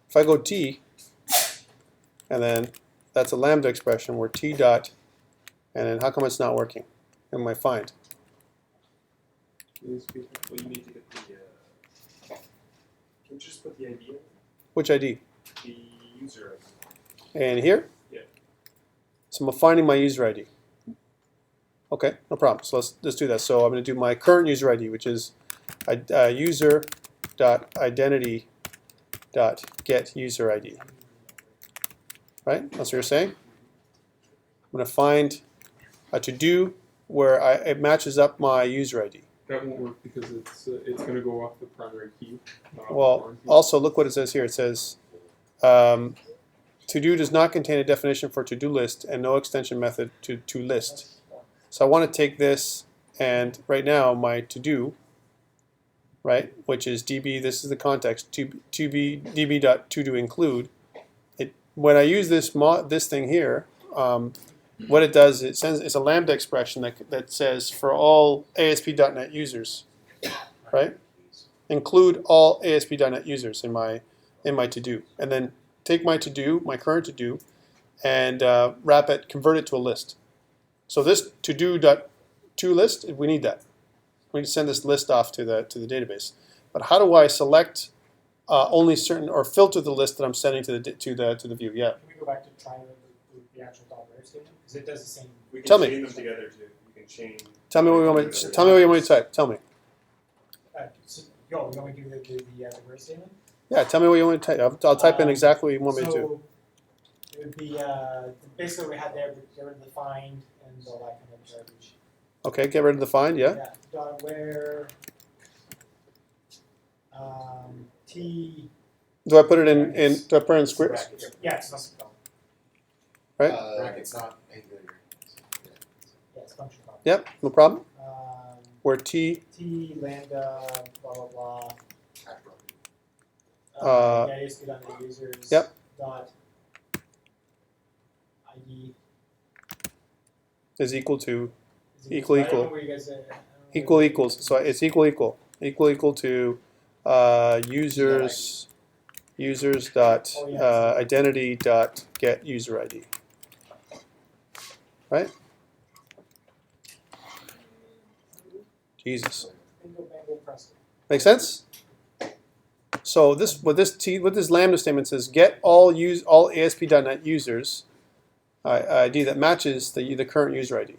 If I go t, and then that's a lambda expression where t dot, and then how come it's not working in my find? ASP. Well, you need to get the, can you just put the ID in? Which ID? The user ID. And here? Yeah. So I'm finding my user ID. Okay, no problem. So let's do that. So I'm going to do my current user ID, which is user.identity.getUserID. Right? That's what you're saying. I'm going to find a to-do where it matches up my user ID. That won't work because it's going to go off the primary key. Not off the Well, foreign key. also look what it says here. It says to-do does not contain a definition for to-do list and no extension method to list. So I want to take this, and right now my to-do, right, which is db, this is the context, db.todo include. When I use this thing here, what it does, it sends, it's a lambda expression that says for all ASP.NET users, right? Include all ASP.NET users in my to-do, and then take my to-do, my current to-do, and wrap it, convert it to a list. So this to-do.toList, we need that. We need to send this list off to the database. But how do I select only certain or filter the list that I'm sending to the view? Yeah. Can we go back to try the actual .where statement? Because it does the same. We can Tell me. chain them together too. You can chain. Tell me what you want me. Tell me what you want me to type. Tell me. So, you want me to do the where statement? Yeah. Tell me what you want me to type. I'll type in exactly what you want me to do. So it would be basically what we had there, get rid of the find and all that kind of garbage. Okay. Get rid of the find. Yeah. Yeah. Dot where T. Do I put it in? Do I put it in scripts? Yeah, it's not spelled. Right. Brackets not angular. Yeah, it's function call. Yep. No problem. Um, Where T. T lambda blah blah blah. Uh, Yeah, ASP.NET users. Yep. Dot ID Is equal to is Equal, I don't know equal. where you guys, equal equals. So it's equal to users dot identity dot get user ID. Right? Jesus. Bingo, bango, presto. Make sense? So what this lambda statement says, get all ASP.NET users ID that matches the current user ID.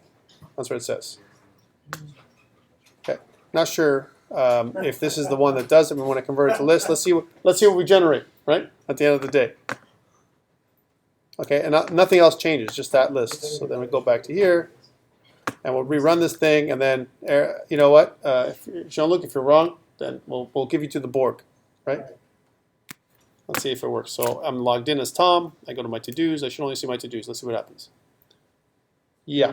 That's what it says. Okay. Not sure if this is the one that does it. We want to convert it to list. Let's see what we generate. Right at the end of the day. Okay, and nothing else changes, just that list. So then we go back to here, and we'll rerun this thing, and then you know what? Jean-Luc, if you're wrong, then we'll give you to the Borg, right? Let's see if it works. So I'm logged in as Tom. I go to my to-dos. I should only see my to-dos. Let's see what happens. Yeah.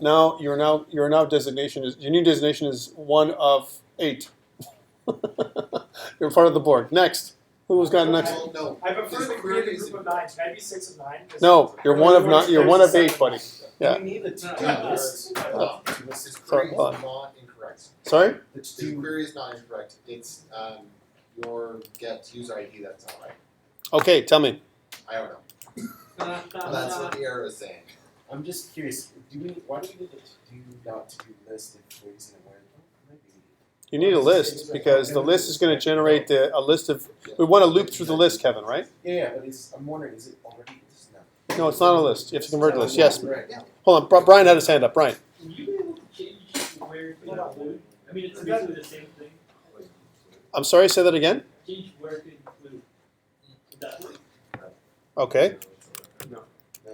Now your designation is your new designation is 1 of 8. You're part of the Borg. Next. Who's got next? Well, no. I prefer this to create a query group is- of 9. Can I be 6 of 9? No, you're 1 of 9. You're 1 of 8, buddy. Yeah. Do you need the to-do No, list? This Sorry, query is hold on. not incorrect. Sorry? The This to-do query is not incorrect. It's your get user ID that's not right. Okay, tell me. I don't know. That's what the error is saying. I'm just curious. Why do we need a to-do list if we're using a where? Maybe. You need a list because the list is going to generate a list of. We want to loop through the list, Kevin, right? Yeah, but I'm wondering, is it already? No. No, it's not a list. You have to convert the list. Yes. Right. Hold on. Brian had his hand up. Brian. Will you be able to change where to include? I mean, it's basically the same thing. I'm sorry. Say that again. Change where to include. Would that work? Okay. No, No.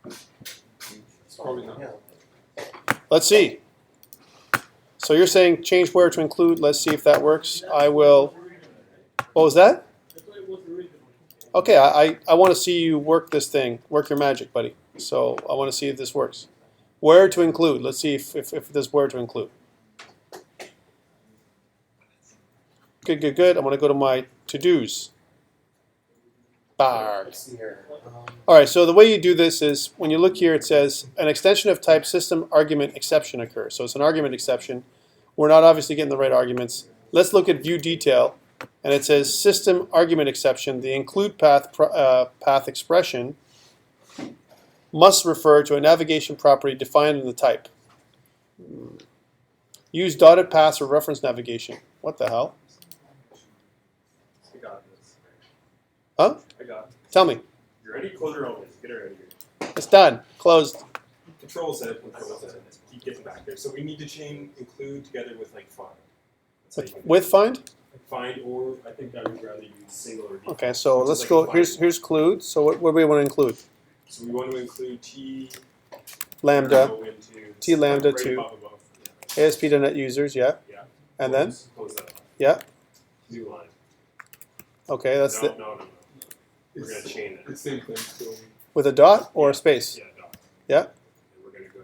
it's probably not. Yeah. Let's see. So you're saying change where to include. Let's see if that works. I will. What was that? That's what it was originally. Okay. I want to see you work this thing. Work your magic, buddy. So I want to see if this works. Where to include. Let's see if there's where to include. Good. I'm going to go to my to-dos. Barg. Let's see here. All right, so the way you do this is when you look here, it says an extension of type system argument exception occurs. So it's an argument exception. We're not obviously getting the right arguments. Let's look at view detail, and it says system argument exception. The include path expression must refer to a navigation property defined in the type. Use dotted paths for reference navigation. What the hell? I got this. Huh? I got it. Tell me. You ready? Close your own. Get her out of here. It's done. Closed. Control set. Control set. Keep getting back there. So we need to chain include together with like find. That's how you can With find? find, or I think I would rather use single or default. Okay, so which is let's like go. a find. Here's include. So what do we want to include? So we want to include T Lambda, arrow into T lambda right to above. ASP.NET users, yeah. Yeah. And then? Close that line. Yeah. New line. Okay, that's no, the no. We're gonna chain it. It's same thing. So with a dot or a space. Yeah, dot. Yeah. And we're gonna go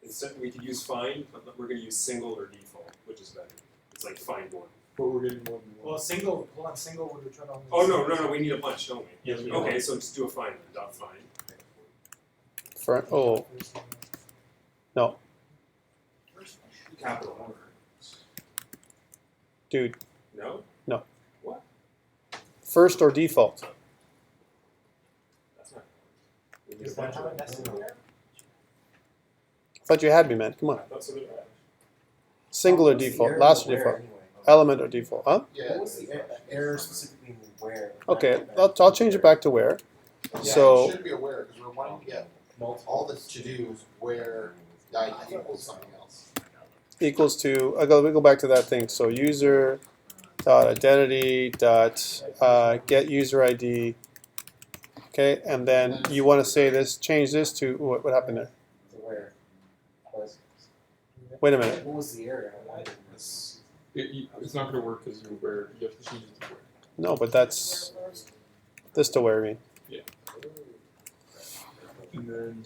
instead we could use find, but we're gonna use single or default, which is better. It's like find one. but we're getting more than Well, one. single would return only. Oh no, we need a bunch, don't we? Yes, we Okay, so just do a find then, dot find. For, oh, no. Capital R. Dude. No? First or default? That's not. We need a Is bunch that how of it nested there? I thought you had me, man. Come I on. thought so did I. Single or What's the default? error Last or where default? anyway? Element or default? Huh? Yeah. What was the error specifically in where? Okay, I'll change it back to where. Yeah, So- you should be aware because we're wanting to get all the to-dos where the ID equals something else. Equals to, we go back to that thing. So user dot identity dot get user ID. Okay, and then you want to say this, change this to, what happened there? To where? Wait a minute. What was the error? Why didn't this? It's not going to work because you're where you have to change it to where. No, but that's this to where, I mean. And then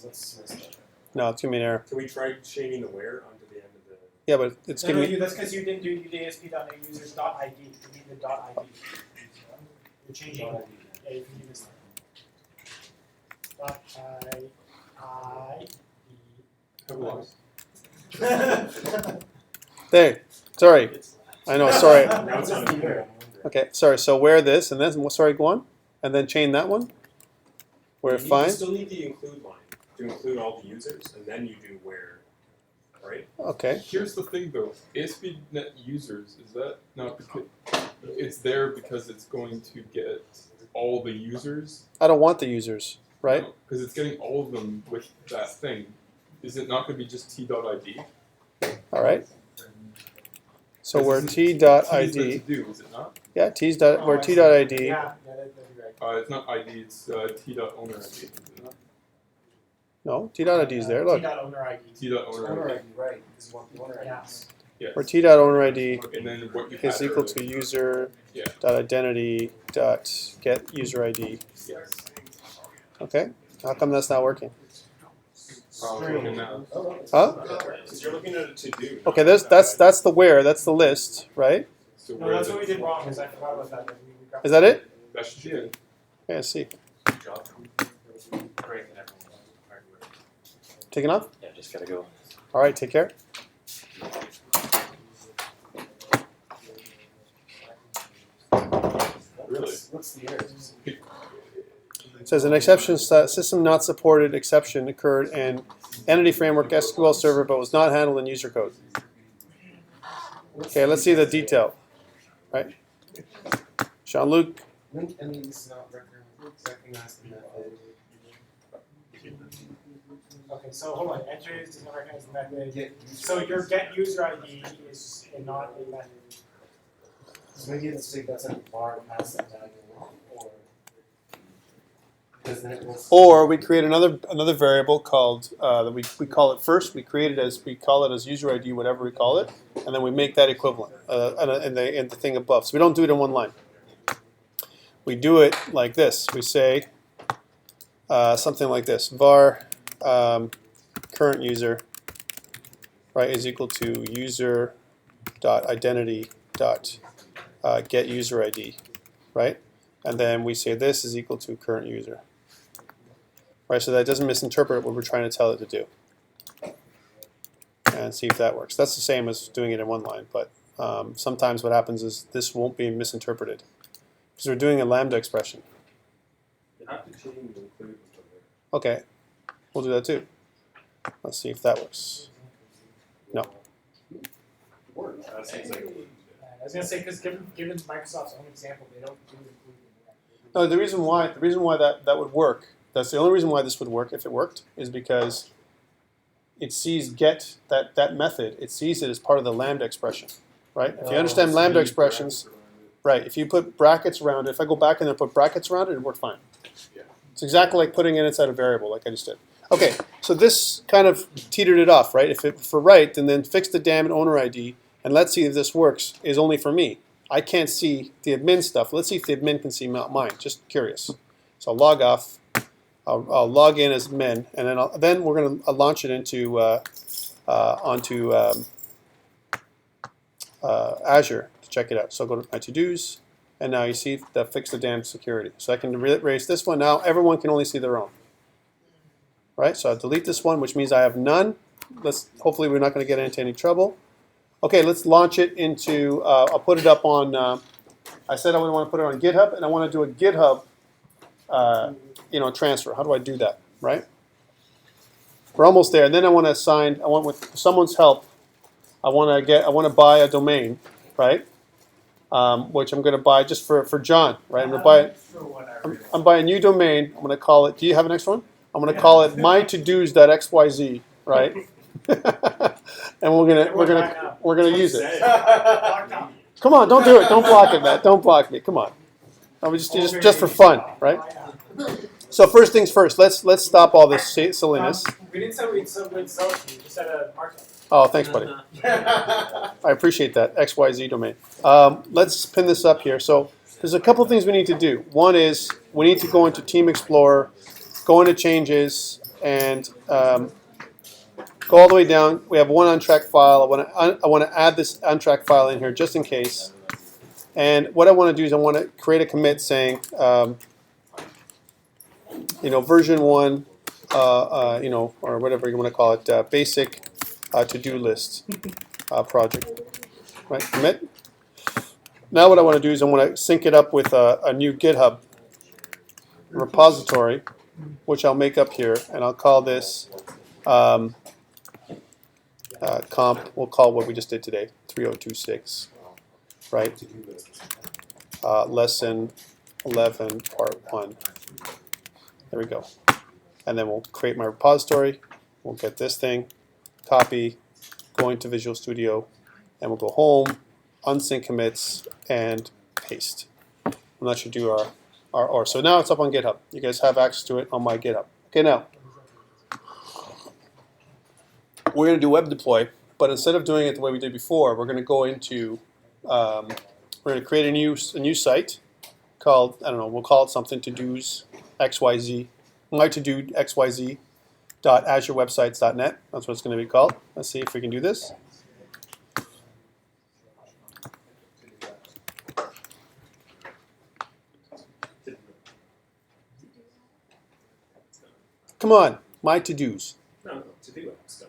Let's mess that up. No, it's giving me an error. Can we try chaining the where onto the end of the Yeah, but it's giving me, That's because you didn't do the ASP.NET users .id. You need the .id. You're changing. Yeah, you can do this. .I. have we lost? there, sorry. I know, sorry. now it's on a error. Okay, sorry, so where this, and then, sorry, go on. And then chain that one. Where You find. still need the include line to include all the users, and then you do where, right? Okay. Here's the thing though, ASP.NET users, is that not because it's there because it's going to get all the users? I don't want the users, right? Because it's getting all of them with that thing. Is it not going to be just t.id? All right. So This where isn't- t dot T is meant id, to do, is it not? yeah, t's dot, where t dot id, Yeah, that'd be right. It's not ID, it's t.owner ID, is it not? no, t dot id is there, look. T.owner ID. T.owner Owner ID. ID, right? Because you want the owner Yeah. IDs. Yes. Where t dot owner id And then what you is had equal to earlier. user Yeah. dot identity dot get user id. Yes. Okay, how come that's not working? And now, Huh? Because you're looking at a to do. Okay, that's the where, that's the list, right? so No, where that's the- what we did wrong. Is I forgot about that. Is that it? that should be it. Okay, I see. Job. Great. Taking off? Yeah, just gotta go. All right, take care. Really? What's the error? It says an exception system not supported exception occurred in Entity Framework SQL Server but was not handled in user code. Okay, let's see the detail. Right? Jean-Luc, Link entities not recognized in that method. Okay, so hold on. Entries does not recognize the method. Get So your get user ID is not a method. So maybe it's like that's a bar past that value, or because then it will. or we create another variable called that we call it first. We create it as user ID, whatever we call it, and then we make that equivalent in the thing above. So we don't do it in one line. We do it like this. We say something like this: var current user, right, is equal to user dot identity dot get user ID, right, and then we say this is equal to current user. Right, so that doesn't misinterpret what we're trying to tell it to do. And see if that works. That's the same as doing it in one line, but sometimes what happens is this won't be misinterpreted because we're doing a lambda expression. You have to change the include with the where. Okay, we'll do that too. Let's see if that works. No. That seems like I was gonna say, because given Microsoft's own example, they don't do include in No, the reason why that would work, that's the only reason why this would work if it worked, is because it sees get that method, it sees it as part of the lambda expression, right? If you understand lambda expressions, right, if you put brackets around it, if I go back in there and put brackets around it, it'd work fine. Yeah. It's exactly like putting it inside a variable, like I just did. Okay, so this kind of teetered it off, right? If it for right, then fix the damn owner ID, and let's see if this works, is only for me. I can't see the admin stuff. Let's see if the admin can see mine. Just curious. So I'll log off. I'll log in as admin, and then we're going to launch it into onto Azure to check it out. So I'll go to my to-dos, and now you see the fix the damn security. So I can erase this one. Now everyone can only see their own. Right? So I'll delete this one, which means I have none. Hopefully we're not going to get into any trouble. Okay, let's launch it into, I'll put it up on, I said I would want to put it on GitHub, and I want to do a GitHub transfer. How do I do that, right? We're almost there. And then I want to assign, with someone's help, I want to buy a domain, right? Which I'm going to buy just for John, right? I'm going to buy it. I'm buying a new domain. I'm going to call it, do you have an next one? I'm going to call it mytodos.xyz, right? And we're gonna use it. Come on, don't do it. Don't block it, Matt. Don't block me. Come on. Just for fun, right? So first things first. Let's stop all this silliness. We didn't say we'd sell it to you. We just said a markup. Oh, thanks, buddy. I appreciate that XYZ domain. Let's pin this up here. So there's a couple things we need to do. One is we need to go into Team Explorer, go into Changes, and go all the way down. We have one untracked file. I want to add this untracked file in here just in case. And what I want to do is I want to create a commit saying, version 1, or whatever you want to call it, basic to-do list project. Right? Commit. Now what I want to do is I want to sync it up with a new GitHub repository, which I'll make up here, and I'll call this comp. We'll call what we just did today 3026, right? Lesson 11, part 1. There we go. And then we'll create my repository. We'll get this thing, copy, go into Visual Studio, and we'll go home, unsync commits, and paste. And that should do our. So now it's up on GitHub. You guys have access to it on my GitHub. Okay, now we're going to do web deploy, but instead of doing it the way we did before, we're going to go into, we're going to create a new site called, I don't know, we'll call it something to-dos XYZ, my to-do XYZ.azurewebsites.net. That's what it's going to be called. Let's see if we can do this. Come on, my to-dos. No, to-do stuff.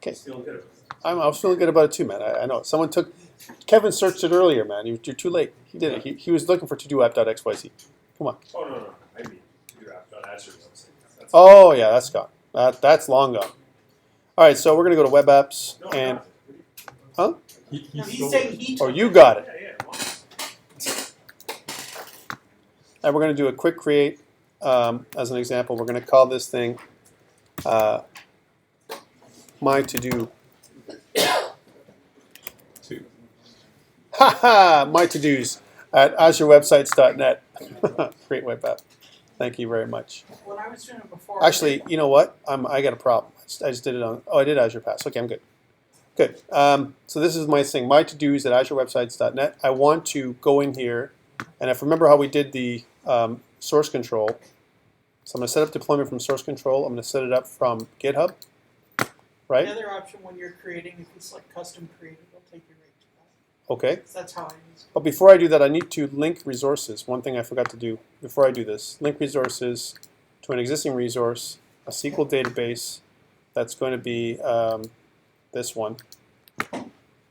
Okay. Feeling good about it. I was feeling good about it too, man. I know. Kevin searched it earlier, man. You're too late. He did it. He was looking for to-do app.xyz. Come on. Oh, no. I mean, to-do app.azure website. Oh, yeah, that's gone. That's long gone. All right, so we're going to go to web apps. No, And, not. huh? He's saying he Oh, took you got it. Yeah. And we're going to do a quick create. As an example, we're going to call this thing my to-do. Haha, my to-dos at azurewebsites.net. Great web app. Thank you very much. When I was doing it before. Actually, you know what? I got a problem. I just did it on. Oh, I did Azure Pass. Okay, I'm good. Good. So this is my thing. My to-dos at azurewebsites.net. I want to go in here, and if remember how we did the source control. So I'm going to set up deployment from source control. I'm going to set it up from GitHub. Right? The other option when you're creating, if you select custom create, it'll take you right to that. Okay. That's how I use it. But before I do that, I need to link resources. One thing I forgot to do before I do this. Link resources to an existing resource, a SQL database that's going to be this one.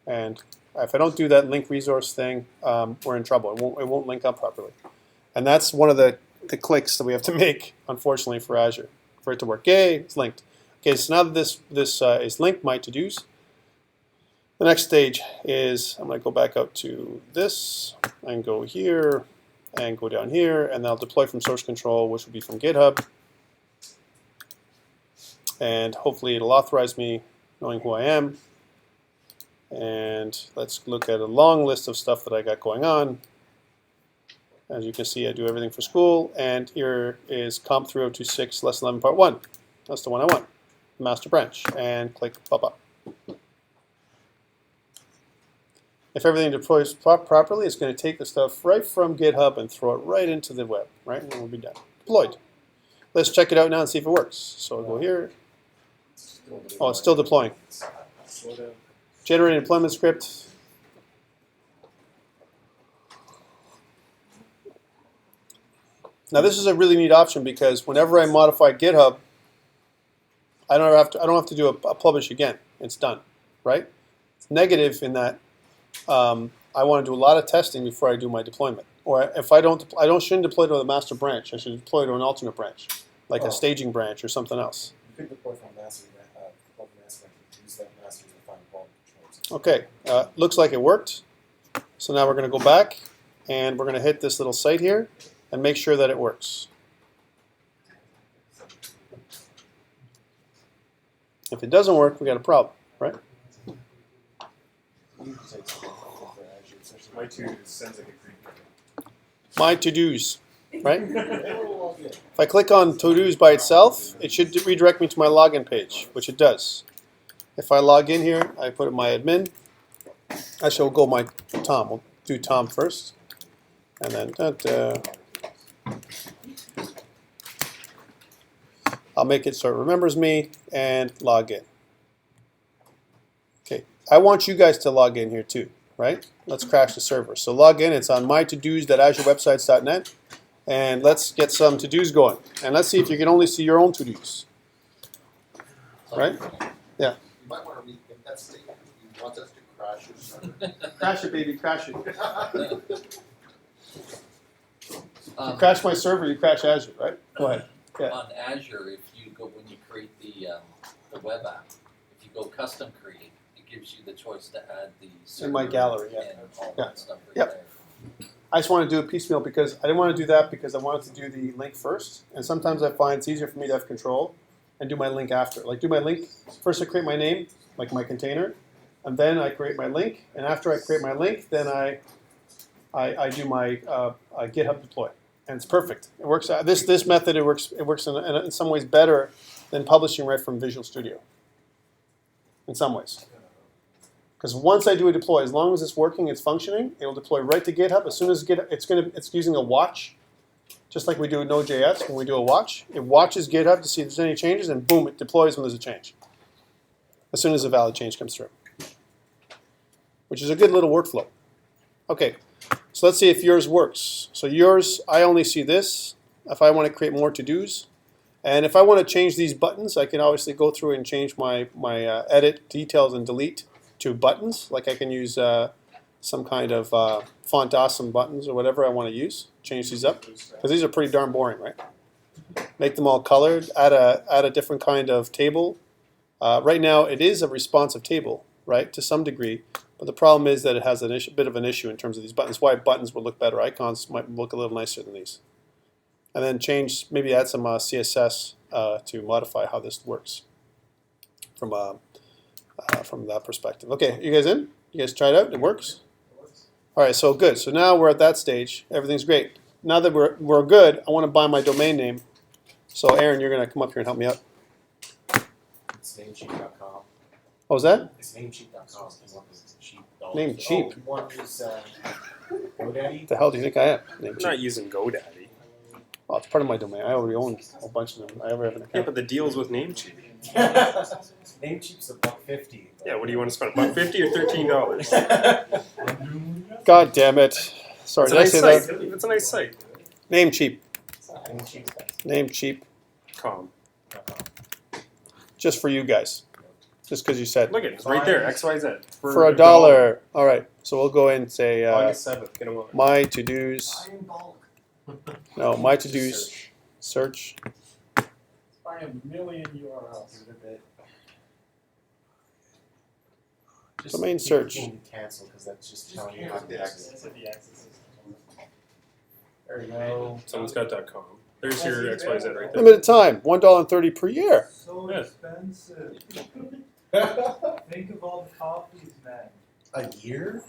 And if I don't do that link resource thing, we're in trouble. It won't link up properly. And that's one of the clicks that we have to make, unfortunately, for Azure. for it to work. Yay, it's linked. Okay, so now that this is linked, my to-dos, the next stage is I'm going to go back out to this and go here and go down here, and I'll deploy from source control, which will be from GitHub. And hopefully it'll authorize me knowing who I am. And let's look at a long list of stuff that I got going on. As you can see, I do everything for school, and here is COMP3026 lesson 11 part 1. That's the one I want, master branch, and click pop up. If everything deploys properly, it's going to take the stuff right from GitHub and throw it right into the web, right? And then we'll be done. Deployed. Let's check it out now and see if it works. So I'll go here. Oh, it's still deploying. Generating deployment script. Now this is a really neat option because whenever I modify GitHub, I don't have to do a publish again. It's done, right? It's negative in that I want to do a lot of testing before I do my deployment. Or if I shouldn't deploy to the master branch. I should deploy to an alternate branch, like a staging branch or something else. You could deploy from master use that master to find quality controls. Okay, looks like it worked. So now we're going to go back and we're going to hit this little site here and make sure that it works. If it doesn't work, we got a problem, right? My to sounds like a creep. My to-dos, right? If I click on to-dos by itself, it should redirect me to my login page, which it does. If I log in here, I put in my admin. Actually, we'll go my Tom. We'll do Tom first. And then I'll make it so it remembers me and log in. Okay, I want you guys to log in here too, right? Let's crash the server. So log in, it's on mytodos.azurewebsites.net, and let's get some to-dos going. And let's see if you can only see your own to-dos. Right? Yeah. You might want to rethink that statement. You want us to crash your server. Crash it, baby, crash it. Um, You crash my server, you crash Azure, right? Go ahead. Yeah. On Azure, if you go when you create the web app, if you go custom create, it gives you the choice to add the server In my gallery, yeah. and all Yeah. that stuff right Yep. there. I just want to do it piecemeal because I didn't want to do that because I wanted to do the link first. And sometimes I find it's easier for me to have control and do my link after. Like do my link, first I create my name, like my container, and then I create my link. And after I create my link, then I do my GitHub deploy. And it's perfect. It works. This method it works in some ways better than publishing right from Visual Studio. In some ways, because once I do a deploy, as long as it's working, it's functioning, it will deploy right to GitHub. As soon as it's using a watch, just like we do with Node.js. When we do a watch, it watches GitHub to see if there's any changes, and boom, it deploys when there's a change. As soon as a valid change comes through, which is a good little workflow. Okay. So let's see if yours works. So yours, I only see this if I want to create more to-dos. And if I want to change these buttons, I can obviously go through and change my edit, details, and delete to buttons. Like I can use some kind of font awesome buttons or whatever I want to use. Change these up. Because these are pretty darn boring, right? Make them all colored, add a different kind of table. Right now it is a responsive table, right, to some degree. But the problem is that it has a bit of an issue in terms of these buttons. Why buttons would look better. Icons might look a little nicer than these. And then maybe add some CSS to modify how this works from that perspective. Okay, you guys in? You guys try it out? It works? All right, so good. So now we're at that stage. Everything's great. Now that we're good, I want to buy my domain name. So Aaron, you're going to come up here and help me out. It's namecheap.com. What was that? It's namecheap.com. Namecheap. One is GoDaddy. What the hell do you think I am? I'm Namecheap. not using GoDaddy. Well, it's part of my domain. I already own a whole bunch of them. I ever have an Yeah, account. but the deal's with Namecheap. Namecheap's $1.50. Yeah, what do you want to spend? $1.50 or $13? God damn it. Sorry, It's a did I nice say site. that? It's a nice site. Namecheap. Namecheap. Namecheap. Com. Just for you guys. Just because you said. Look at it. It's right there. XYZ. For $1. All right. So we'll go in and say August 7th. Get them over. my to-dos. Buy in bulk. No, my to-dos. Search. Buy try a million URLs. Give it a bit. Domain Just search. clicking cancel because that's just telling you cancel how the to access. access. That's the access system. There we go. Someone's got .com. There's your XYZ right there. Limited time, $1.30 per year. So Yeah. expensive. Think of all the copies, man. A year?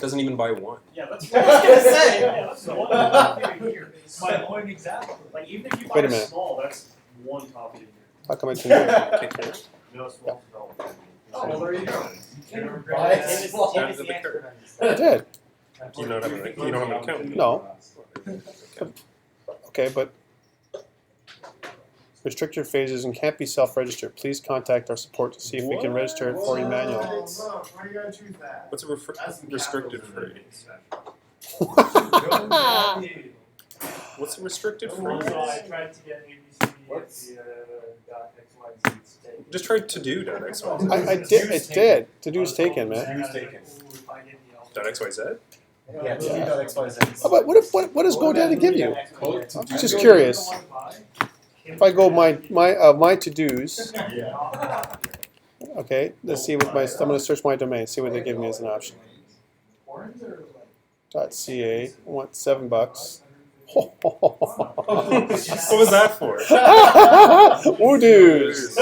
Doesn't even buy one. Yeah, that's I was gonna say. Yeah, that's the one copy a year. My point exactly. Like even if you Wait buy a minute. small, that's one copy a year. How come I didn't No small development. Oh, well, there you go. Buy it. Down to the cart. I did. Do you not have an account? No. Okay, but restricted phases and can't be self-registered. Please contact our support to see if we can register it for you manually. Why are you gonna choose that? What's a restricted phrase? What's a restricted So phrase? I tried to get ABC .xyz taken. Just try to do .xyz. I did. It did. To do is taken, man. .xyz? Yeah, to.xyz. How about what does GoDaddy give you? I'm just curious. If I go my to dos, okay, let's see what I'm going to search my domain, see what they give me as an option. .ca, I want $7. What was that for? Woo-doos.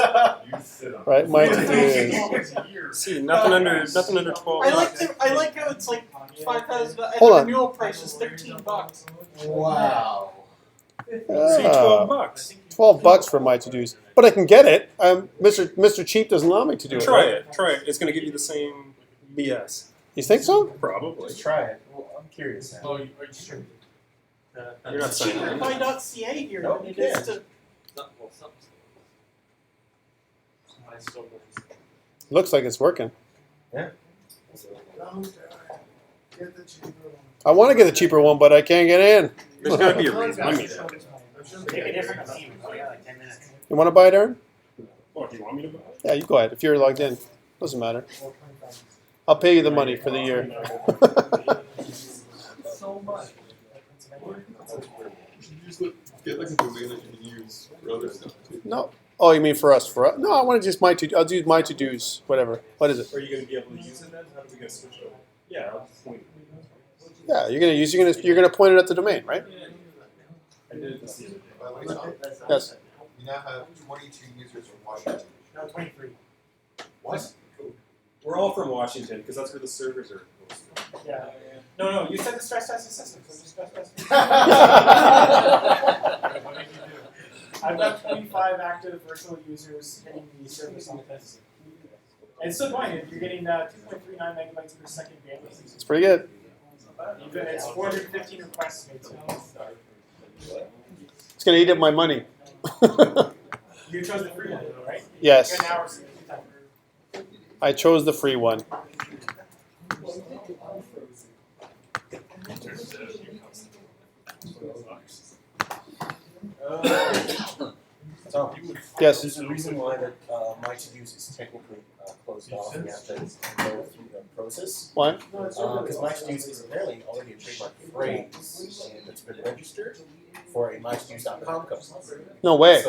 Right, my to dos. See, nothing under 12. I like how it's like 5,000, and Hold the on. renewal price is $13. Wow. See, $12. $12 for my to dos, but I can get it. Mr. Cheap doesn't allow me to do it. Try right? it. Try it. It's going to give you the same BS. You think so? Probably. Let's try it. Well, I'm curious now. Oh, are you sure? You're not It's cheaper signing to in. buy .ca here Nope, than it you is can't. to. I still don't. Looks like it's working. Get the cheaper one. I want to get the cheaper one, but I can't get in. There's got to be a reason. I mean, Make a different theme. Oh, yeah, like 10 minutes. You want to buy it, Aaron? what, do you want me to buy it? Yeah, you go ahead. If you're logged in, doesn't matter. I'll pay you the money for the year. So much. You should get like a domain that you can use for other stuff too. No. Oh, you mean for us? No, I want to just I'll do my to dos. Whatever. What is it? Are you going to be able to use it then? How are we going to switch over? Yeah, I'll just point. Yeah, you're gonna point it at the domain, right? I did it this season. By the way, Tom, Yes. you now have 22 users from Washington. No, 23. What? We're all from Washington because that's where the servers are. Yeah. No, you said the stress test system, so just stress test. I've got 25 active virtual users hitting the service on the test. And it's still going. You're getting 2.39 megabytes per second bandwidth. It's pretty good. Even it's 415 requests made. It's gonna eat up my money. You chose the free one, though, right? Yes. You got an hour of time. I chose the free one. So, Yes. there's a reason why that my to-dos is technically closed off and you have to go through the process. Why? Because my to-dos is apparently already a trademark phrase and it's been registered for a mytodos.com company. No way.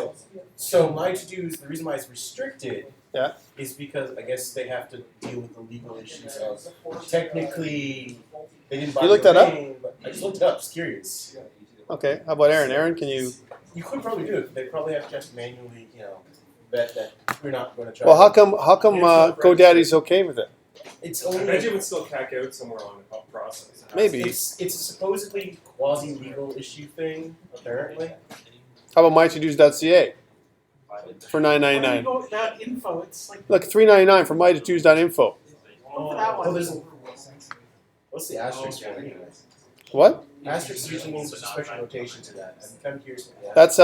So my to-dos, the reason why it's restricted Yeah. is because I guess they have to deal with the legal issues of technically they didn't buy You looked the that up? domain, but I just looked it up, just curious. Okay. How about Aaron? Aaron, can you? You could probably do it. They probably have to just manually, bet that we're not going to try. Well, how come GoDaddy's okay with it? It's I only bet you would still cack out somewhere along the process. Maybe. It's a supposedly quasi-legal issue thing, apparently. How about mytodos.ca for When you $9.99? go that info, it's like Look, $3.99 for mytodos.info. go for that Well, one. what's the asterisk for anyway? What? Asterisk usually means there's a special notation to that. I'm kind of curious what that. That's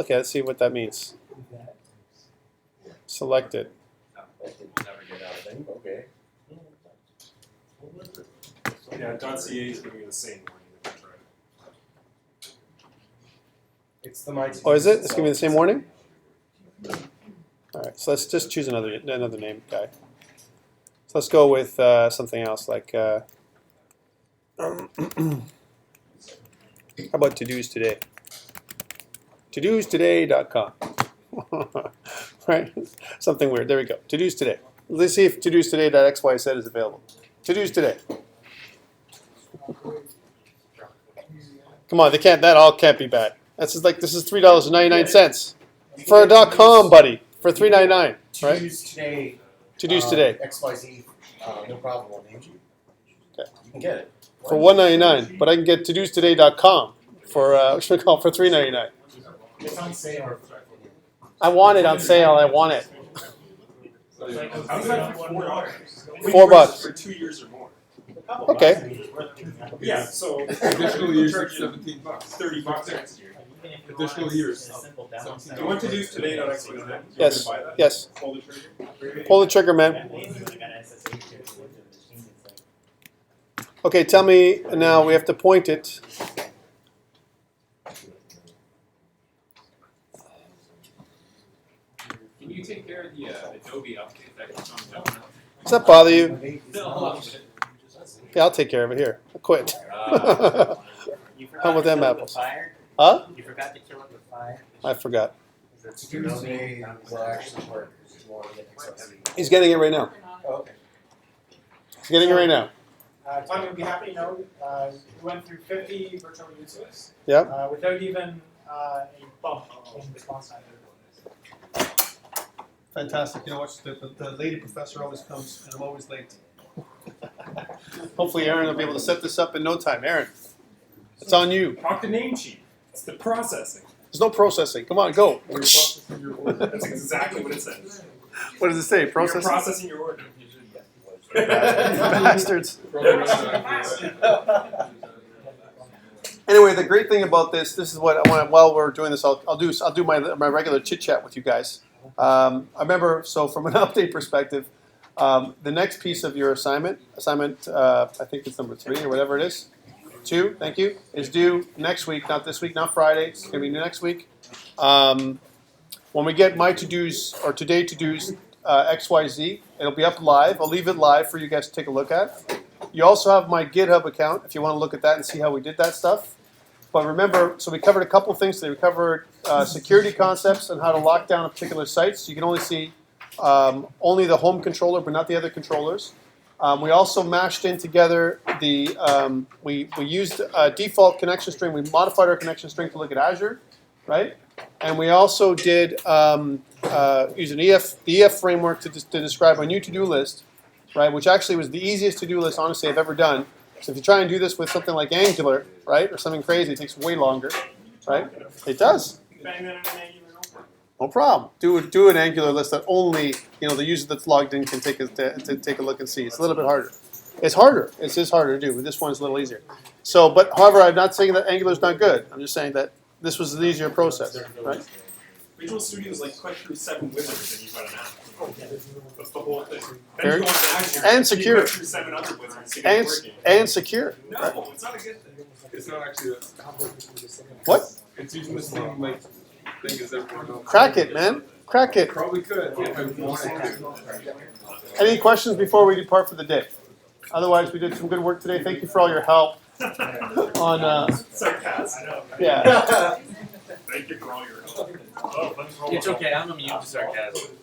okay. Let's see what that means. Selected. I did never get out of thing, but okay. Yeah, .ca is giving you the same warning if you try it. It's the my. Oh, is it? It's giving me the same warning. All right. So let's just choose another name guy. So let's go with something else like. How about To-Dos Today? ToDosToday.com. Right? Something weird. There we go. To-dos today. Let's see if to-dos today.xyz is available. To-dos today. Come on, they can't. That all can't be bad. This is $3.99 for a .com, buddy. For $3.99, right? To-dos today. To-dos today XYZ, no problem. I'll name you. Okay. You can get it. for $1.99, but I can get todostoday.com for for $3.99. It's on sale. I want it on sale. I want it. How's that for $4? $4. For 2 years or more. Okay. Yeah, so Additional years is $17. $30 next year. Additional years. You want to do today.xyz? Yes. Buy that? Yes. Pull the trigger. Pull the trigger, man. Okay, tell me now. We have to point it. Can you take care of the Adobe update that comes out? Does that bother you? No. Yeah, I'll take care of it here. I quit. You forgot How about to them kill it apples? with fire? Huh? You forgot to kill it with fire? I forgot. To-dos today will actually work. If you want to get XYZ. He's getting it right now. Oh, okay. He's getting it right now. Tommy would be happy to know we went through 50 virtual users Yep. without even a bump in response time. Fantastic. You know what? The lady professor always comes, and I'm always late. Hopefully, Aaron will be able to set this up in no time. Aaron, it's on you. Talk to Namecheap. It's the processing. There's no processing. Come on, go. That's exactly what it says. What does it say? You're Processing? processing your order. Bastards. Anyway, the great thing about this is what I want. While we're doing this, I'll do my regular chit chat with you guys. I remember, so from an update perspective, the next piece of your assignment, I think it's number 3 or whatever it is, 2, thank you, is due next week, not this week, not Friday. It's going to be next week. When we get my to-dos or today to-dos XYZ, it'll be up live. I'll leave it live for you guys to take a look at. You also have my GitHub account if you want to look at that and see how we did that stuff. But remember, so we covered a couple things today. We covered security concepts and how to lock down a particular site. So you can only see only the home controller, but not the other controllers. We also mashed in together the, we used a default connection string. We modified our connection string to look at Azure, right? And we also did use the EF framework to describe a new to-do list, right? Which actually was the easiest to-do list, honestly, I've ever done. So if you try and do this with something like Angular, right, or something crazy, it takes way longer, right? It does. No problem. Do an Angular list that only the user that's logged in can take a look and see. It's a little bit harder. It's harder. It is harder to do. But this one's a little easier. So, but however, I'm not saying that Angular's not good. I'm just saying that this was an easier process, right? Visual Studio is like click through 7 wizards and you've got an app. That's the whole thing. Very- Then you go on Azure and you secure. click through 7 other wizards to get it working. And secure. No, it's not a good thing. It's not actually that. What? It's using the same thing as everyone else. Crack it, man. Crack it. Probably could if I wanted to. Any questions before we depart for the day? Otherwise, we did some good work today. Thank you for all your help on. Sarcasm. Yeah. Thank you for all your help. It's okay, I'm immune to sarcasm.